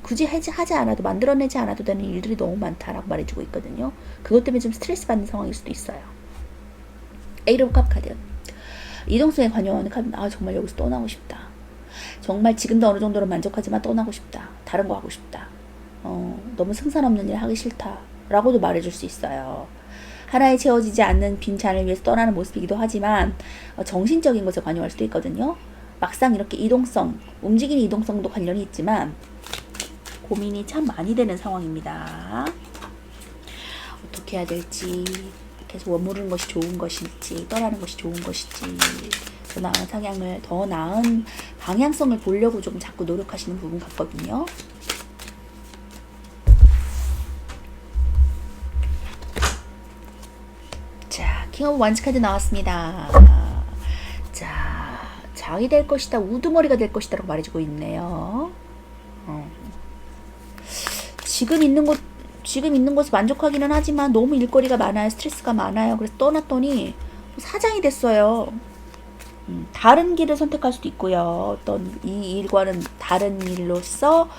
굳이 하지 않아도 만들어내지 않아도 되는 일들이 너무 많다라고 말해주고 있거든요. 그것 때문에 좀 스트레스 받는 상황일 수도 있어요. 에이트 오브 컵 카드, 이동성에 관여하는 카드. 정말 여기서 떠나고 싶다. 정말 지금도 어느 정도로 만족하지만 떠나고 싶다. 다른 거 하고 싶다. 너무 승산 없는 일 하기 싫다 라고도 말해줄 수 있어요. 하나에 채워지지 않는 빈 잔을 위해서 떠나는 모습이기도 하지만 정신적인 것에 관여할 수도 있거든요. 막상 이렇게 이동성, 움직이는 이동성도 관련이 있지만 고민이 참 많이 되는 상황입니다. 어떻게 해야 될지, 계속 머무르는 것이 좋은 것일지, 떠나는 것이 좋은 것일지, 더 나은 상향을, 더 나은 방향성을 보려고 좀 자꾸 노력하시는 부분 같거든요. 자, 킹 오브 완즈 카드 나왔습니다. 자, 장이 될 것이다, 우두머리가 될 것이다 라고 말해주고 있네요. 지금 있는 곳에 만족하기는 하지만 너무 일거리가 많아요. 스트레스가 많아요. 그래서 떠났더니 사장이 됐어요. 다른 길을 선택할 수도 있고요. 어떤 이 일과는 다른 일로서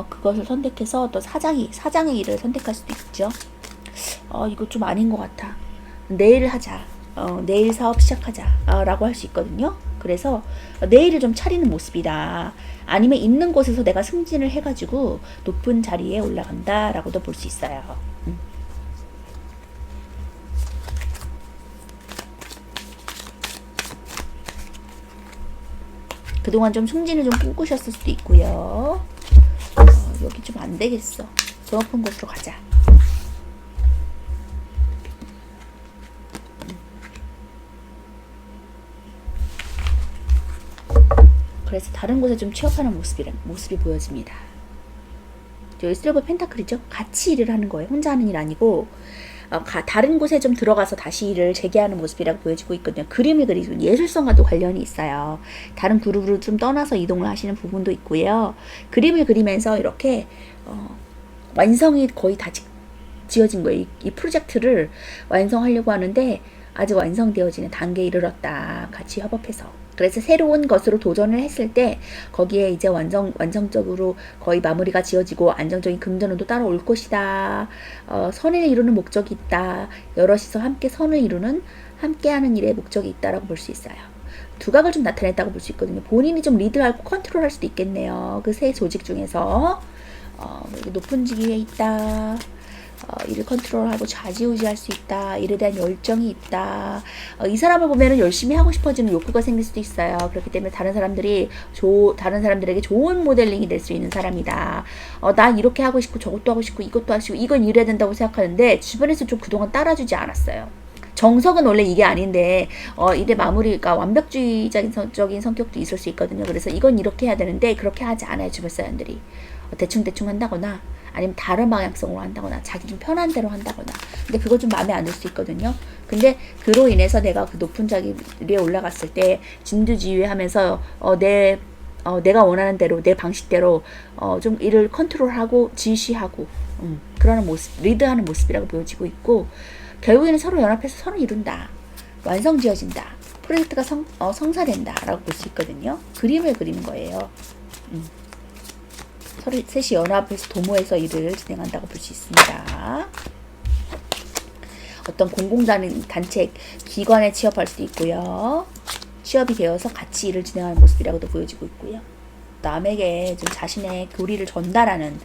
그것을 선택해서 어떤 사장의 일을 선택할 수도 있죠. 이거 좀 아닌 것 같아. 내일 하자. 내일 사업 시작하자. 라고 할 수 있거든요. 그래서 내일을 좀 차리는 모습이다. 아니면 있는 곳에서 내가 승진을 해가지고 높은 자리에 올라간다 라고도 볼 수 있어요. 그동안 좀 승진을 좀 꿈꾸셨을 수도 있고요. 여기 좀 안 되겠어. 더 높은 곳으로 가자. 그래서 다른 곳에 좀 취업하는 모습이 보여집니다. 여기 스리버 펜타클이죠. 같이 일을 하는 거예요. 혼자 하는 일 아니고 다른 곳에 좀 들어가서 다시 일을 재개하는 모습이라고 보여지고 있거든요. 그림을 그리고 예술성과도 관련이 있어요. 다른 그룹으로 좀 떠나서 이동을 하시는 부분도 있고요. 그림을 그리면서 이렇게 완성이 거의 다 지어진 거예요. 이 프로젝트를 완성하려고 하는데 아직 완성되어지는 단계에 이르렀다. 같이 협업해서. 그래서 새로운 것으로 도전을 했을 때 거기에 이제 완성적으로 거의 마무리가 지어지고 안정적인 금전운도 따라올 것이다. 선을 이루는 목적이 있다. 여럿이서 함께 선을 이루는 함께하는 일에 목적이 있다라고 볼 수 있어요. 두각을 좀 나타냈다고 볼 수 있거든요. 본인이 좀 리드하고 컨트롤할 수도 있겠네요. 그 세 조직 중에서 높은 직위에 있다. 일을 컨트롤하고 좌지우지할 수 있다. 일에 대한 열정이 있다. 이 사람을 보면은 열심히 하고 싶어지는 욕구가 생길 수도 있어요. 그렇기 때문에 다른 사람들에게 좋은 모델링이 될 수 있는 사람이다. 나 이렇게 하고 싶고 저것도 하고 싶고 이것도 하고 싶고 이건 이래야 된다고 생각하는데 주변에서 좀 그동안 따라주지 않았어요. 정석은 원래 이게 아닌데 일의 마무리가 완벽주의적인 성격도 있을 수 있거든요. 그래서 이건 이렇게 해야 되는데 그렇게 하지 않아요. 주변 사람들이 대충 한다거나 아니면 다른 방향성으로 한다거나 자기 좀 편한 대로 한다거나 근데 그거 좀 마음에 안 들 수 있거든요. 근데 그로 인해서 내가 그 높은 자리에 올라갔을 때 진두지휘하면서 내가 원하는 대로 내 방식대로 좀 일을 컨트롤하고 지시하고 그러는 모습, 리드하는 모습이라고 보여지고 있고 결국에는 서로 연합해서 선을 이룬다. 완성지어진다. 프로젝트가 성사된다 라고 볼 수 있거든요. 그림을 그리는 거예요. 셋이 연합해서 도모해서 일을 진행한다고 볼 수 있습니다. 어떤 공공단체 기관에 취업할 수도 있고요. 취업이 되어서 같이 일을 진행하는 모습이라고도 보여지고 있고요. 남에게 좀 자신의 교리를 전달하는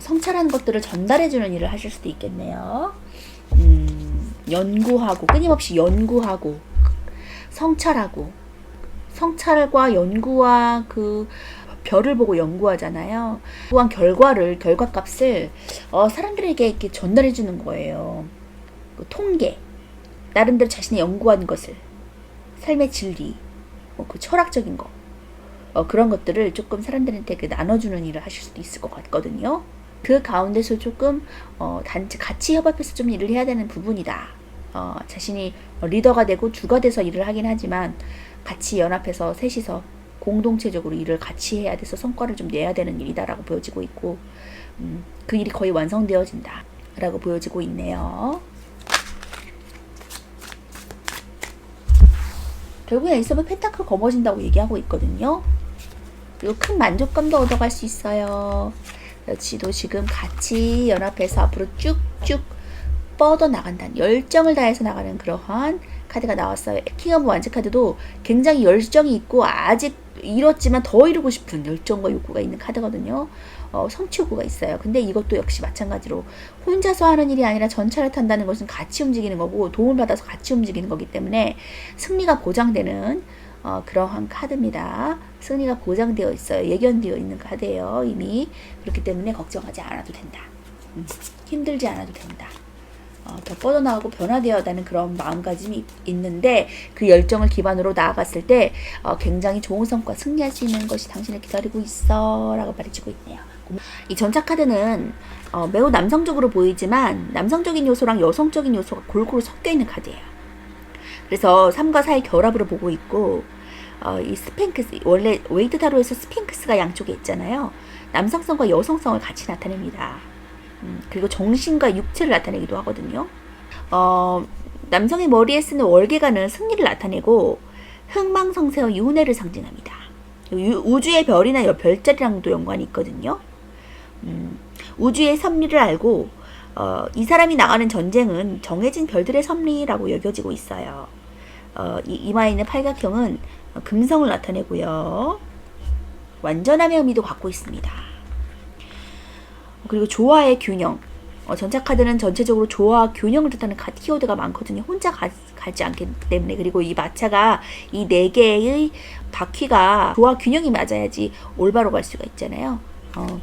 성찰한 것들을 전달해주는 일을 하실 수도 있겠네요. 연구하고 끊임없이 연구하고 성찰과 연구와 그 별을 보고 연구하잖아요. 연구한 결과값을 사람들에게 이렇게 전달해 주는 거예요. 그 통계, 나름대로 자신이 연구한 것을, 삶의 진리, 그 철학적인 거, 그런 것들을 조금 사람들한테 나눠주는 일을 하실 수도 있을 것 같거든요. 그 가운데서 조금 같이 협업해서 좀 일을 해야 되는 부분이다. 자신이 리더가 되고 주가 돼서 일을 하긴 하지만 같이 연합해서 셋이서 공동체적으로 일을 같이 해야 돼서 성과를 좀 내야 되는 일이다라고 보여지고 있고 그 일이 거의 완성되어진다 라고 보여지고 있네요. 결국에 에이스업은 펜타클 거머쥔다고 얘기하고 있거든요. 그리고 큰 만족감도 얻어갈 수 있어요. 여치도 지금 같이 연합해서 앞으로 쭉쭉 뻗어나간다는 열정을 다해서 나가는 그러한 카드가 나왔어요. 킹 오브 완즈 카드도 굉장히 열정이 있고 아직 이렇지만 더 이루고 싶은 열정과 욕구가 있는 카드거든요. 성취 욕구가 있어요. 근데 이것도 역시 마찬가지로 혼자서 하는 일이 아니라 전차를 탄다는 것은 같이 움직이는 거고 도움을 받아서 같이 움직이는 거기 때문에 승리가 보장되는 그러한 카드입니다. 승리가 보장되어 있어요. 예견되어 있는 카드예요. 이미. 그렇기 때문에 걱정하지 않아도 된다. 힘들지 않아도 된다. 더 뻗어나가고 변화되어야하는 그런 마음가짐이 있는데 그 열정을 기반으로 나아갔을 때 굉장히 좋은 성과 승리할 수 있는 것이 당신을 기다리고 있어 라고 말해주고 있네요. 이 전차 카드는 매우 남성적으로 보이지만 남성적인 요소랑 여성적인 요소가 골고루 섞여 있는 카드예요. 그래서 3과 4의 결합으로 보고 있고 이 스핑크스, 원래 웨이트 타로에서 스핑크스가 양쪽에 있잖아요. 남성성과 여성성을 같이 나타냅니다. 그리고 정신과 육체를 나타내기도 하거든요. 남성의 머리에 쓰는 월계관은 승리를 나타내고 흥망성쇠와 윤회를 상징합니다. 우주의 별이나 별자리랑도 연관이 있거든요. 우주의 섭리를 알고 이 사람이 나가는 전쟁은 정해진 별들의 섭리라고 여겨지고 있어요. 이마에 있는 팔각형은 금성을 나타내고요. 완전함의 의미도 갖고 있습니다. 그리고 조화의 균형. 전차 카드는 전체적으로 조화와 균형을 뜻하는 키워드가 많거든요. 혼자 가지 않기 때문에. 그리고 이 마차가 이 4개의 바퀴가 조화 균형이 맞아야지 올바로 갈 수가 있잖아요.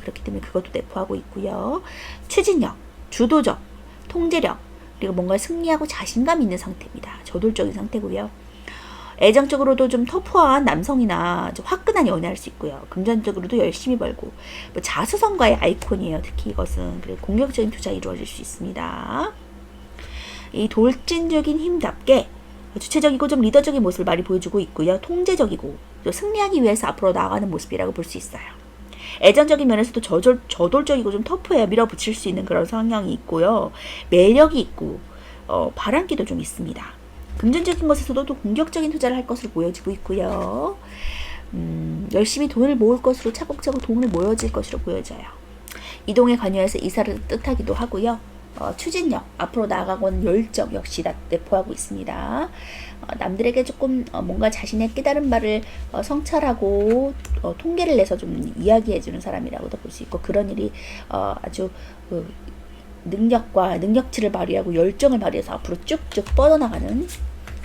그렇기 때문에 그것도 내포하고 있고요. 추진력, 주도적, 통제력, 그리고 뭔가 승리하고 자신감 있는 상태입니다. 저돌적인 상태고요. 애정적으로도 좀 터프한 남성이나 좀 화끈한 연애할 수 있고요. 금전적으로도 열심히 벌고 자수성가의 아이콘이에요. 특히 이것은. 그리고 공격적인 투자 이루어질 수 있습니다. 이 돌진적인 힘답게 주체적이고 좀 리더적인 모습을 많이 보여주고 있고요. 통제적이고 또 승리하기 위해서 앞으로 나아가는 모습이라고 볼 수 있어요. 애정적인 면에서도 저돌적이고 좀 터프해야 밀어붙일 수 있는 그런 성향이 있고요. 매력이 있고 바람기도 좀 있습니다. 금전적인 것에서도 또 공격적인 투자를 할 것으로 보여지고 있고요. 열심히 돈을 모을 것으로 차곡차곡 돈을 모여질 것으로 보여져요. 이동에 관여해서 이사를 뜻하기도 하고요. 추진력, 앞으로 나아가고는 열정 역시 내포하고 있습니다. 남들에게 조금 뭔가 자신의 깨달은 바를 성찰하고 통계를 내서 좀 이야기해주는 사람이라고도 볼 수 있고 그런 일이 아주 능력과 능력치를 발휘하고 열정을 발휘해서 앞으로 쭉쭉 뻗어나가는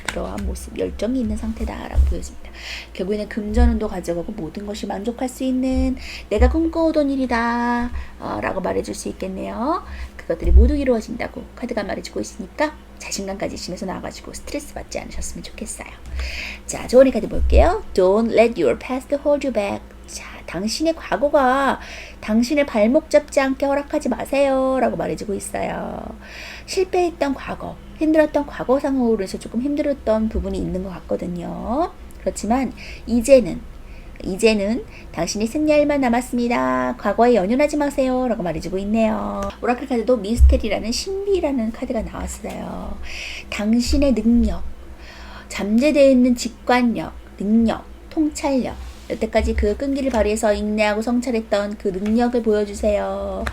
그러한 모습, 열정이 있는 상태다라고 보여집니다. 결국에는 금전운도 가져가고 모든 것이 만족할 수 있는 내가 꿈꿔오던 일이다 라고 말해줄 수 있겠네요. 그것들이 모두 이루어진다고 카드가 말해주고 있으니까 자신감 가지시면서 나와가지고 스트레스 받지 않으셨으면 좋겠어요. 자, 조언의 카드 볼게요. Don't let your past hold you back. 자, 당신의 과거가 당신을 발목 잡지 않게 허락하지 마세요 라고 말해주고 있어요. 실패했던 과거, 힘들었던 과거 상황으로 해서 조금 힘들었던 부분이 있는 것 같거든요. 그렇지만 이제는 당신이 승리할 만 남았습니다. 과거에 연연하지 마세요 라고 말해주고 있네요. 오라클 카드도 미스테리라는 신비라는 카드가 나왔어요. 당신의 능력, 잠재되어 있는 직관력, 능력, 통찰력, 여태까지 그 끈기를 발휘해서 인내하고 성찰했던 그 능력을 보여주세요.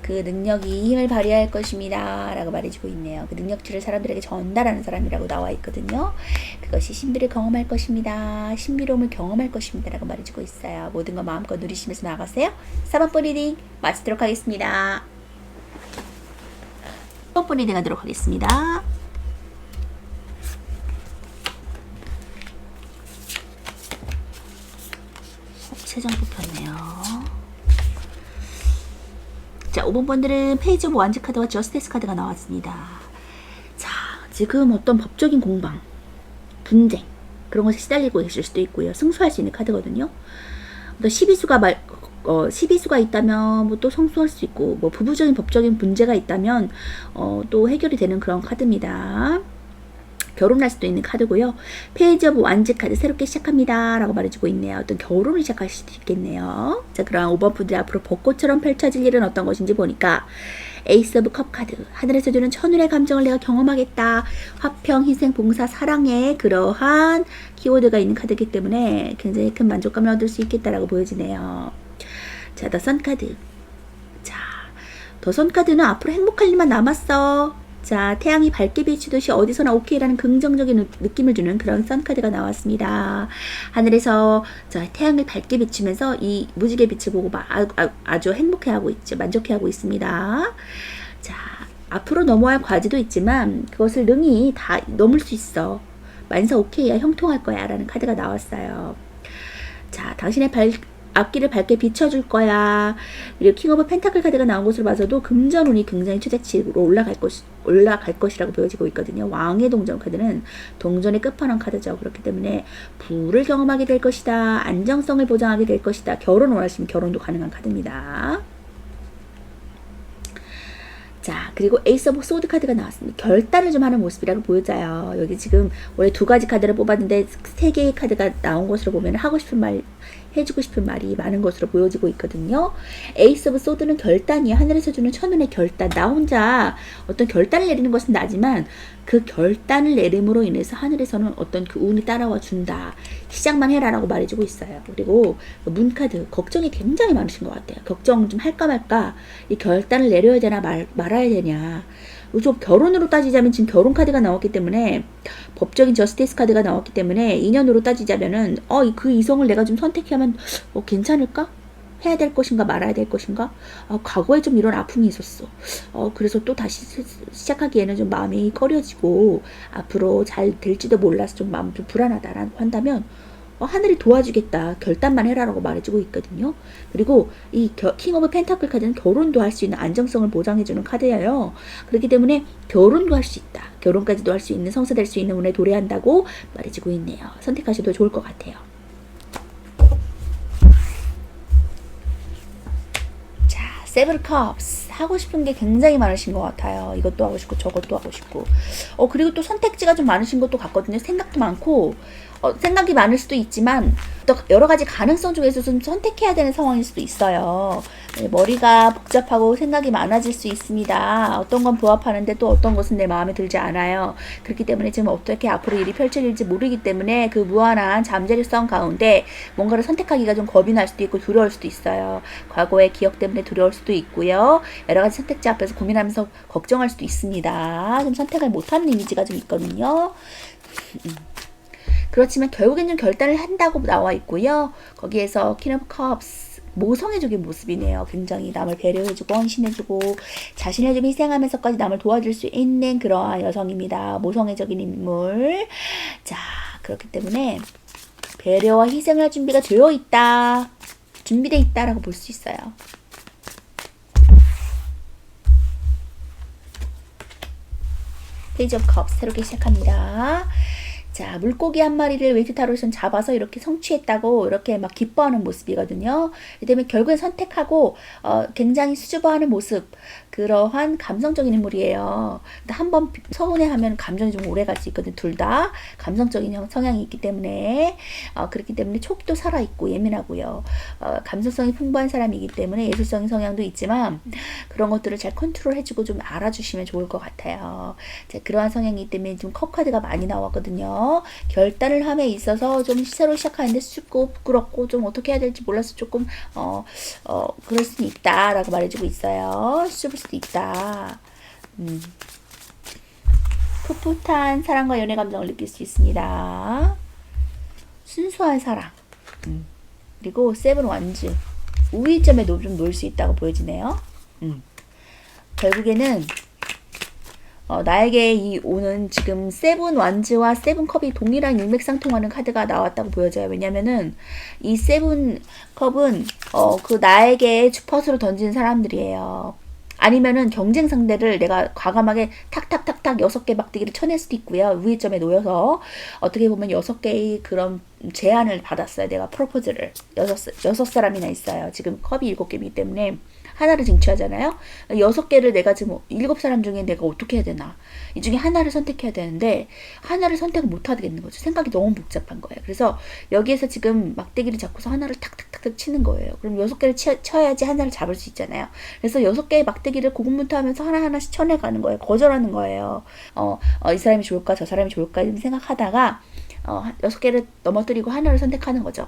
그 능력이 힘을 발휘할 것입니다 라고 말해주고 있네요. 그 능력치를 사람들에게 전달하는 사람이라고 나와 있거든요. 그것이 신비를 경험할 것입니다. 신비로움을 경험할 것입니다 라고 말해주고 있어요. 모든 거 마음껏 누리시면서 나가세요. 4번분 리딩 마치도록 하겠습니다. 4번분 리딩 하도록 하겠습니다. 세장 뽑혔네요. 자, 5번 분들은 페이지 오브 완즈 카드와 저스티스 카드가 나왔습니다. 자, 지금 어떤 법적인 공방, 분쟁 그런 것에 시달리고 계실 수도 있고요. 승소할 수 있는 카드거든요. 또 시비수가 있다면 뭐 또 성수할 수 있고 뭐 부부적인 법적인 문제가 있다면 또 해결이 되는 그런 카드입니다. 결혼할 수도 있는 카드고요. 페이지 오브 완즈 카드 새롭게 시작합니다 라고 말해주고 있네요. 어떤 결혼을 시작할 수도 있겠네요. 자, 그럼 5번 분들이 앞으로 벚꽃처럼 펼쳐질 일은 어떤 것인지 보니까 에이스 오브 컵 카드, 하늘에서 주는 천운의 감정을 내가 경험하겠다. 화평, 희생, 봉사, 사랑의 그러한 키워드가 있는 카드이기 때문에 굉장히 큰 만족감을 얻을 수 있겠다라고 보여지네요. 자, 더 선 카드. 자, 더 선 카드는 앞으로 행복할 일만 남았어. 자, 태양이 밝게 비추듯이 어디서나 오케이라는 긍정적인 느낌을 주는 그런 선카드가 나왔습니다. 하늘에서 자, 태양을 밝게 비추면서 이 무지개 빛을 보고 아주 행복해하고 있죠. 만족해하고 있습니다. 자, 앞으로 넘어야 할 과제도 있지만 그것을 능히 다 넘을 수 있어. 만사 오케이야, 형통할 거야 라는 카드가 나왔어요. 자, 당신의 앞길을 밝게 비춰줄 거야. 그리고 킹 오브 펜타클 카드가 나온 것으로 봐서도 금전운이 굉장히 최대치로 올라갈 것이라고 보여지고 있거든요. 왕의 동전 카드는 동전의 끝판왕 카드죠. 그렇기 때문에 부를 경험하게 될 것이다. 안정성을 보장하게 될 것이다. 결혼을 원하시면 결혼도 가능한 카드입니다. 자, 그리고 에이스 오브 소드 카드가 나왔습니다. 결단을 좀 하는 모습이라고 보여져요. 여기 지금 원래 2가지 카드를 뽑았는데 3개의 카드가 나온 것으로 보면 하고 싶은 말, 해주고 싶은 말이 많은 것으로 보여지고 있거든요. 에이스 오브 소드는 결단이에요. 하늘에서 주는 천운의 결단. 나 혼자 어떤 결단을 내리는 것은 나지만 그 결단을 내림으로 인해서 하늘에서는 어떤 그 운이 따라와 준다. 시작만 해라라고 말해주고 있어요. 그리고 문카드 걱정이 굉장히 많으신 것 같아요. 걱정 좀 할까 말까. 이 결단을 내려야 되나 말아야 되냐. 좀 결혼으로 따지자면 지금 결혼 카드가 나왔기 때문에 법적인 저스티스 카드가 나왔기 때문에 인연으로 따지자면은 그 이성을 내가 좀 선택하면 괜찮을까? 해야 될 것인가 말아야 될 것인가? 과거에 좀 이런 아픔이 있었어. 그래서 또 다시 시작하기에는 좀 마음이 꺼려지고 앞으로 잘 될지도 몰라서 좀 마음 좀 불안하다라고 한다면 하늘이 도와주겠다. 결단만 해라라고 말해주고 있거든요. 그리고 이 킹 오브 펜타클 카드는 결혼도 할 수 있는 안정성을 보장해주는 카드예요. 그렇기 때문에 결혼도 할 수 있다. 결혼까지도 할 수 있는 성사될 수 있는 운에 도래한다고 말해주고 있네요. 선택하셔도 좋을 것 같아요. 자, 세븐 컵스. 하고 싶은 게 굉장히 많으신 것 같아요. 이것도 하고 싶고 저것도 하고 싶고 그리고 또 선택지가 좀 많으신 것도 같거든요. 생각도 많고 생각이 많을 수도 있지만 또 여러 가지 가능성 중에서 좀 선택해야 되는 상황일 수도 있어요. 머리가 복잡하고 생각이 많아질 수 있습니다. 어떤 건 부합하는데 또 어떤 것은 내 마음에 들지 않아요. 그렇기 때문에 지금 어떻게 앞으로 일이 펼쳐질지 모르기 때문에 그 무한한 잠재력성 가운데 뭔가를 선택하기가 좀 겁이 날 수도 있고 두려울 수도 있어요. 과거의 기억 때문에 두려울 수도 있고요. 여러 가지 선택지 앞에서 고민하면서 걱정할 수도 있습니다. 좀 선택을 못하는 이미지가 좀 있거든요. 그렇지만 결국엔 좀 결단을 한다고 나와 있고요. 거기에서 퀸 오브 컵스 모성애적인 모습이네요. 굉장히 남을 배려해주고 헌신해주고 자신을 좀 희생하면서까지 남을 도와줄 수 있는 그러한 여성입니다. 모성애적인 인물. 자, 그렇기 때문에 배려와 희생을 할 준비가 되어 있다. 준비되어 있다라고 볼 수 있어요. 페이지 오브 컵스 새롭게 시작합니다. 자, 물고기 한 마리를 웨이트타로에서 잡아서 이렇게 성취했다고 이렇게 막 기뻐하는 모습이거든요. 그다음에 결국엔 선택하고 굉장히 수줍어하는 모습, 그러한 감성적인 인물이에요. 한번 서운해하면 감정이 좀 오래 갈 수 있거든. 둘 다 감성적인 성향이 있기 때문에 그렇기 때문에 촉도 살아있고 예민하고요. 감성성이 풍부한 사람이기 때문에 예술적인 성향도 있지만 그런 것들을 잘 컨트롤해주고 좀 알아주시면 좋을 것 같아요. 자, 그러한 성향이기 때문에 좀 컵 카드가 많이 나왔거든요. 결단을 함에 있어서 좀 새로 시작하는데 수줍고 부끄럽고 좀 어떻게 해야 될지 몰라서 조금 그럴 수는 있다라고 말해주고 있어요. 수줍을 수도 있다. 풋풋한 사랑과 연애 감정을 느낄 수 있습니다. 순수한 사랑. 그리고 세븐 완즈. 우위점에 좀 놓을 수 있다고 보여지네요. 결국에는 나에게 이 오는 지금 세븐 완즈와 세븐 컵이 동일한 일맥상통하는 카드가 나왔다고 보여져요. 왜냐면은 이 세븐 컵은 그 나에게 주퍼스로 던지는 사람들이에요. 아니면은 경쟁 상대를 내가 과감하게 탁탁탁탁 6개 막대기를 쳐낼 수도 있고요. 우위점에 놓여서 어떻게 보면 6개의 그런 제안을 받았어요. 내가 프로포즈를 6사람이나 있어요. 지금 컵이 7개이기 때문에 하나를 쟁취하잖아요. 6개를 내가 지금 7사람 중에 내가 어떻게 해야 되나. 이 중에 하나를 선택해야 되는데 하나를 선택을 못 하겠는 거죠. 생각이 너무 복잡한 거예요. 그래서 여기에서 지금 막대기를 잡고서 하나를 탁탁탁탁 치는 거예요. 그럼 6개를 쳐야지 하나를 잡을 수 있잖아요. 그래서 6개의 막대기를 고군분투하면서 하나하나씩 쳐내가는 거예요. 거절하는 거예요. 이 사람이 좋을까 저 사람이 좋을까 이런 생각하다가 6개를 넘어뜨리고 하나를 선택하는 거죠.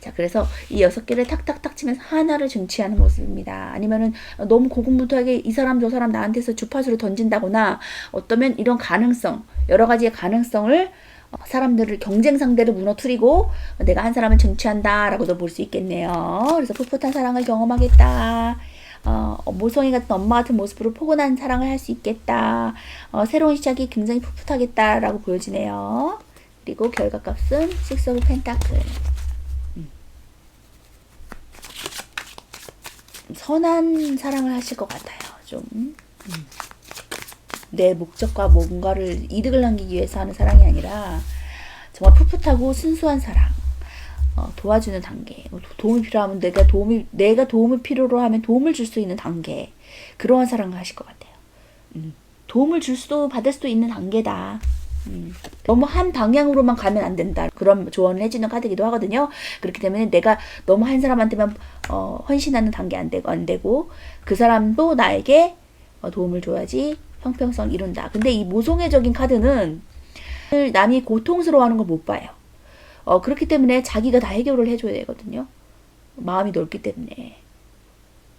자, 그래서 이 6개를 탁탁탁 치면서 하나를 쟁취하는 모습입니다. 아니면은 너무 고군분투하게 이 사람 저 사람 나한테서 주파수를 던진다거나 어떠면 이런 가능성, 여러 가지의 가능성을 사람들을 경쟁 상대를 무너뜨리고 내가 한 사람을 쟁취한다라고도 볼 수 있겠네요. 그래서 풋풋한 사랑을 경험하겠다. 모성애 같은 엄마 같은 모습으로 포근한 사랑을 할 수 있겠다. 새로운 시작이 굉장히 풋풋하겠다라고 보여지네요. 그리고 결과값은 6 오브 펜타클. 선한 사랑을 하실 것 같아요. 좀 내 목적과 뭔가를 이득을 남기기 위해서 하는 사랑이 아니라 정말 풋풋하고 순수한 사랑. 도와주는 단계, 도움이 필요하면 내가 도움을 필요로 하면 도움을 줄 수 있는 단계, 그러한 사랑을 하실 것 같아요. 도움을 줄 수도 받을 수도 있는 단계다. 너무 한 방향으로만 가면 안 된다. 그런 조언을 해주는 카드이기도 하거든요. 그렇기 때문에 내가 너무 한 사람한테만 헌신하는 단계 안 되고 그 사람도 나에게 도움을 줘야지 형평성 이룬다. 근데 이 모성애적인 카드는 남이 고통스러워하는 걸 못 봐요. 그렇기 때문에 자기가 다 해결을 해줘야 되거든요. 마음이 넓기 때문에.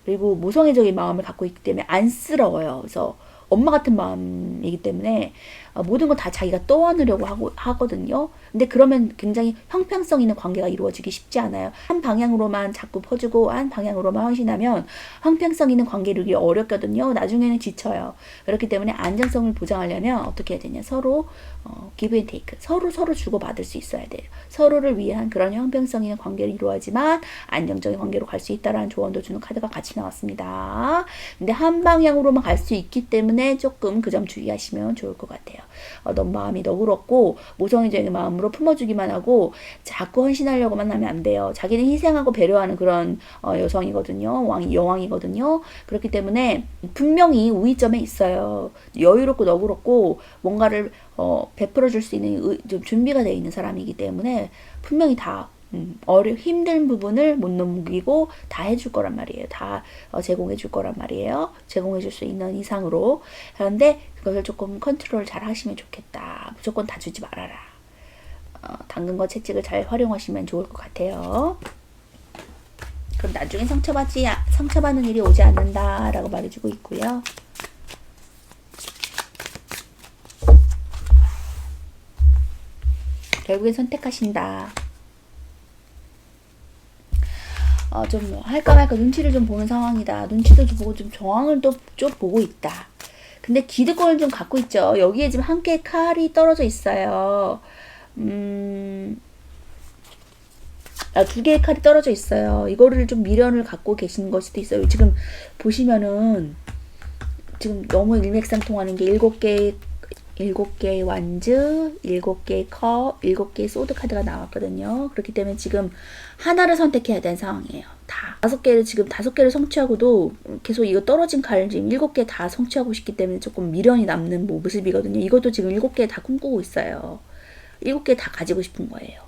그리고 모성애적인 마음을 갖고 있기 때문에 안쓰러워요. 그래서 엄마 같은 마음이기 때문에 모든 걸 다 자기가 떠안으려고 하거든요. 근데 그러면 굉장히 형평성 있는 관계가 이루어지기 쉽지 않아요. 한 방향으로만 자꾸 퍼주고 한 방향으로만 헌신하면 형평성 있는 관계를 이루기 어렵거든요. 나중에는 지쳐요. 그렇기 때문에 안정성을 보장하려면 어떻게 해야 되냐. 서로 give and take. 서로 주고받을 수 있어야 돼요. 서로를 위한 그런 형평성 있는 관계를 이루어야지만 안정적인 관계로 갈 수 있다라는 조언도 주는 카드가 같이 나왔습니다. 근데 한 방향으로만 갈 수 있기 때문에 조금 그 점 주의하시면 좋을 것 같아요. 너무 마음이 너그럽고 모성애적인 마음으로 품어주기만 하고 자꾸 헌신하려고만 하면 안 돼요. 자기는 희생하고 배려하는 그런 여성이거든요. 여왕이거든요. 그렇기 때문에 분명히 우위점에 있어요. 여유롭고 너그럽고 뭔가를 베풀어 줄 수 있는 좀 준비가 되어 있는 사람이기 때문에 분명히 다 힘든 부분을 못 넘기고 다 해줄 거란 말이에요. 다 제공해 줄 거란 말이에요. 제공해 줄 수 있는 이상으로. 그런데 그것을 조금 컨트롤 잘 하시면 좋겠다. 무조건 다 주지 말아라. 당근과 채찍을 잘 활용하시면 좋을 것 같아요. 그럼 나중에 상처받는 일이 오지 않는다 라고 말해주고 있고요. 결국엔 선택하신다. 좀 할까 말까 눈치를 좀 보는 상황이다. 눈치도 좀 보고 좀 정황을 또 좀 보고 있다. 근데 기득권을 좀 갖고 있죠. 여기에 지금 한 개의 칼이 떨어져 있어요. 2개의 칼이 떨어져 있어요. 이거를 좀 미련을 갖고 계신 걸 수도 있어요. 지금 보시면은 지금 너무 일맥상통하는 게 7개의 완즈, 7개의 컵, 7개의 소드 카드가 나왔거든요. 그렇기 때문에 지금 하나를 선택해야 되는 상황이에요. 다. 5개를 성취하고도 계속 이거 떨어진 칼을 지금 7개 다 성취하고 싶기 때문에 조금 미련이 남는 모습이거든요. 이것도 지금 7개 다 꿈꾸고 있어요. 7개 다 가지고 싶은 거예요.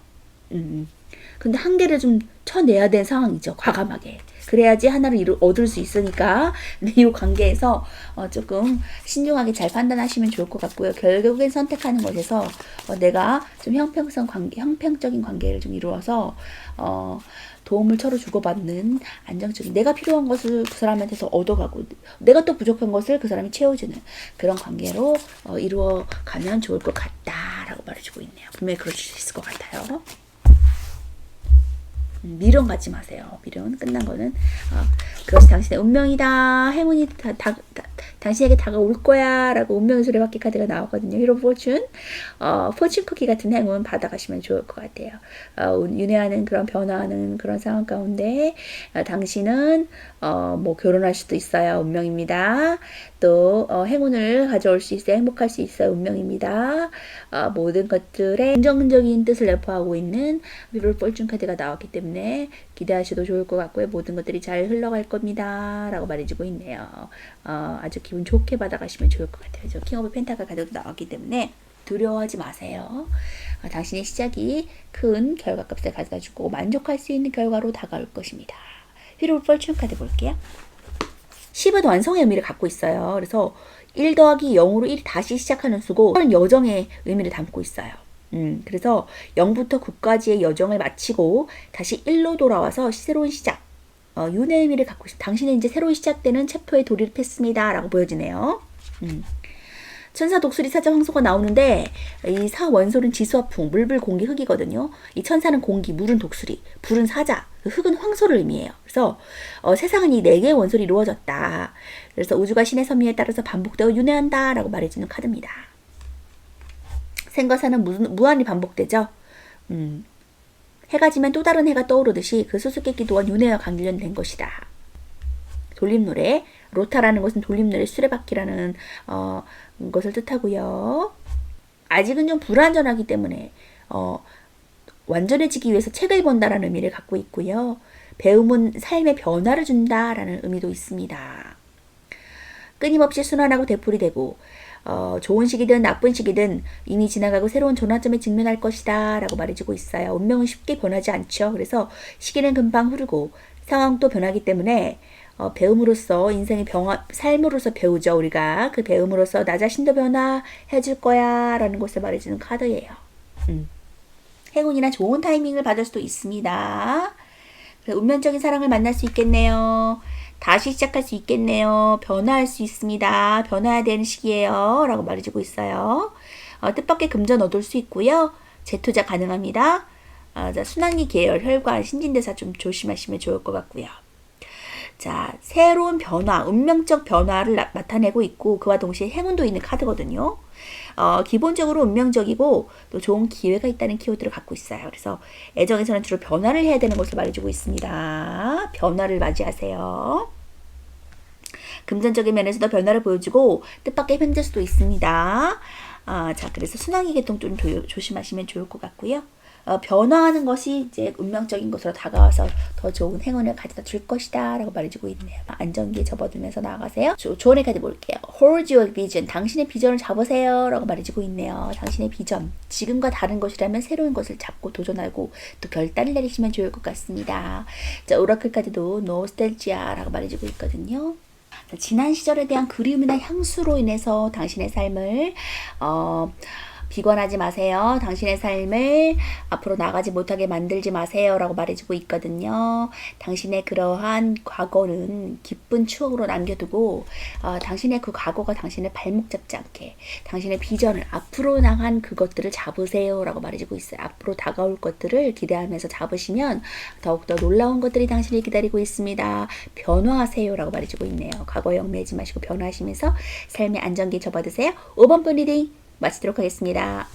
근데 한 개를 좀 쳐내야 되는 상황이죠. 과감하게. 그래야지 하나를 얻을 수 있으니까. 근데 이 관계에서 조금 신중하게 잘 판단하시면 좋을 것 같고요. 결국엔 선택하는 것에서 내가 좀 형평적인 관계를 좀 이루어서 도움을 서로 주고받는 안정적인, 내가 필요한 것을 그 사람한테서 얻어가고 내가 또 부족한 것을 그 사람이 채워주는 그런 관계로 이루어가면 좋을 것 같다라고 말해주고 있네요. 분명히 그럴 수 있을 것 같아요. 미련 갖지 마세요. 미련 끝난 거는 그것이 당신의 운명이다. 행운이 당신에게 다가올 거야 라고 운명의 수레바퀴 카드가 나오거든요. 히로 포춘. 포춘 쿠키 같은 행운 받아가시면 좋을 것 같아요. 윤회하는 그런 변화하는 그런 상황 가운데 당신은 뭐 결혼할 수도 있어요. 운명입니다. 또 행운을 가져올 수 있어요. 행복할 수 있어요. 운명입니다. 모든 것들에 긍정적인 뜻을 내포하고 있는 히로 포춘 카드가 나왔기 때문에 기대하셔도 좋을 것 같고요. 모든 것들이 잘 흘러갈 겁니다. 라고 말해주고 있네요. 아주 기분 좋게 받아가시면 좋을 것 같아요. 저 킹 오브 펜타클 카드도 나왔기 때문에 두려워하지 마세요. 당신의 시작이 큰 결과값을 가져다주고 만족할 수 있는 결과로 다가올 것입니다. 휘로 펄춘 카드 볼게요. 10은 완성의 의미를 갖고 있어요. 그래서 1 더하기 0으로 1 다시 시작하는 수고 여정의 의미를 담고 있어요. 그래서 0부터 9까지의 여정을 마치고 다시 1로 돌아와서 새로운 시작. 윤회의 의미를 갖고 있습니다. 당신은 이제 새로 시작되는 챕터에 돌입했습니다. 라고 보여지네요. 천사 독수리 사자 황소가 나오는데 이 사원소는 지수화풍, 물불 공기 흙이거든요. 이 천사는 공기, 물은 독수리, 불은 사자, 흙은 황소를 의미해요. 그래서 세상은 이 4개의 원소로 이루어졌다. 그래서 우주가 신의 섭리에 따라서 반복되어 윤회한다 라고 말해주는 카드입니다. 생과 사는 무한히 반복되죠. 해가 지면 또 다른 해가 떠오르듯이 그 수수께끼 또한 윤회와 관련된 것이다. 돌림노래, 로타라는 것은 돌림노래 수레바퀴라는 것을 뜻하고요. 아직은 좀 불완전하기 때문에 완전해지기 위해서 책을 본다라는 의미를 갖고 있고요. 배움은 삶에 변화를 준다라는 의미도 있습니다. 끊임없이 순환하고 되풀이되고 좋은 시기든 나쁜 시기든 이미 지나가고 새로운 전환점에 직면할 것이다 라고 말해주고 있어요. 운명은 쉽게 변하지 않죠. 그래서 시기는 금방 흐르고 상황도 변하기 때문에 배움으로써 인생의 삶으로서 배우죠. 우리가 그 배움으로써 나 자신도 변화해줄 거야 라는 것을 말해주는 카드예요. 행운이나 좋은 타이밍을 받을 수도 있습니다. 운명적인 사랑을 만날 수 있겠네요. 다시 시작할 수 있겠네요. 변화할 수 있습니다. 변화해야 되는 시기예요. 라고 말해주고 있어요. 뜻밖의 금전 얻을 수 있고요. 재투자 가능합니다. 자, 순환기 계열, 혈관, 신진대사 좀 조심하시면 좋을 것 같고요. 자, 새로운 변화, 운명적 변화를 나타내고 있고 그와 동시에 행운도 있는 카드거든요. 기본적으로 운명적이고 또 좋은 기회가 있다는 키워드를 갖고 있어요. 그래서 애정에서는 주로 변화를 해야 되는 것을 말해주고 있습니다. 변화를 맞이하세요. 금전적인 면에서도 변화를 보여주고 뜻밖의 횡재 수도 있습니다. 자, 그래서 순환기 계통 좀 조심하시면 좋을 것 같고요. 변화하는 것이 이제 운명적인 것으로 다가와서 더 좋은 행운을 가져다 줄 것이다 라고 말해주고 있네요. 안전기에 접어들면서 나아가세요. 조언의 카드 볼게요. Hold your vision. 당신의 비전을 잡으세요 라고 말해주고 있네요. 당신의 비전. 지금과 다른 것이라면 새로운 것을 잡고 도전하고 또 결단을 내리시면 좋을 것 같습니다. 자, 오라클 카드도 노스텔지아 라고 말해주고 있거든요. 자, 지난 시절에 대한 그리움이나 향수로 인해서 당신의 삶을 비관하지 마세요. 당신의 삶을 앞으로 나가지 못하게 만들지 마세요. 라고 말해주고 있거든요. 당신의 그러한 과거는 기쁜 추억으로 남겨두고 당신의 그 과거가 당신의 발목 잡지 않게 당신의 비전을 앞으로 나간 그것들을 잡으세요. 라고 말해주고 있어요. 앞으로 다가올 것들을 기대하면서 잡으시면 더욱더 놀라운 것들이 당신을 기다리고 있습니다. 변화하세요. 라고 말해주고 있네요. 과거에 얽매이지 마시고 변화하시면서 삶의 안정기에 접어드세요. 5번 분 리딩 마치도록 하겠습니다.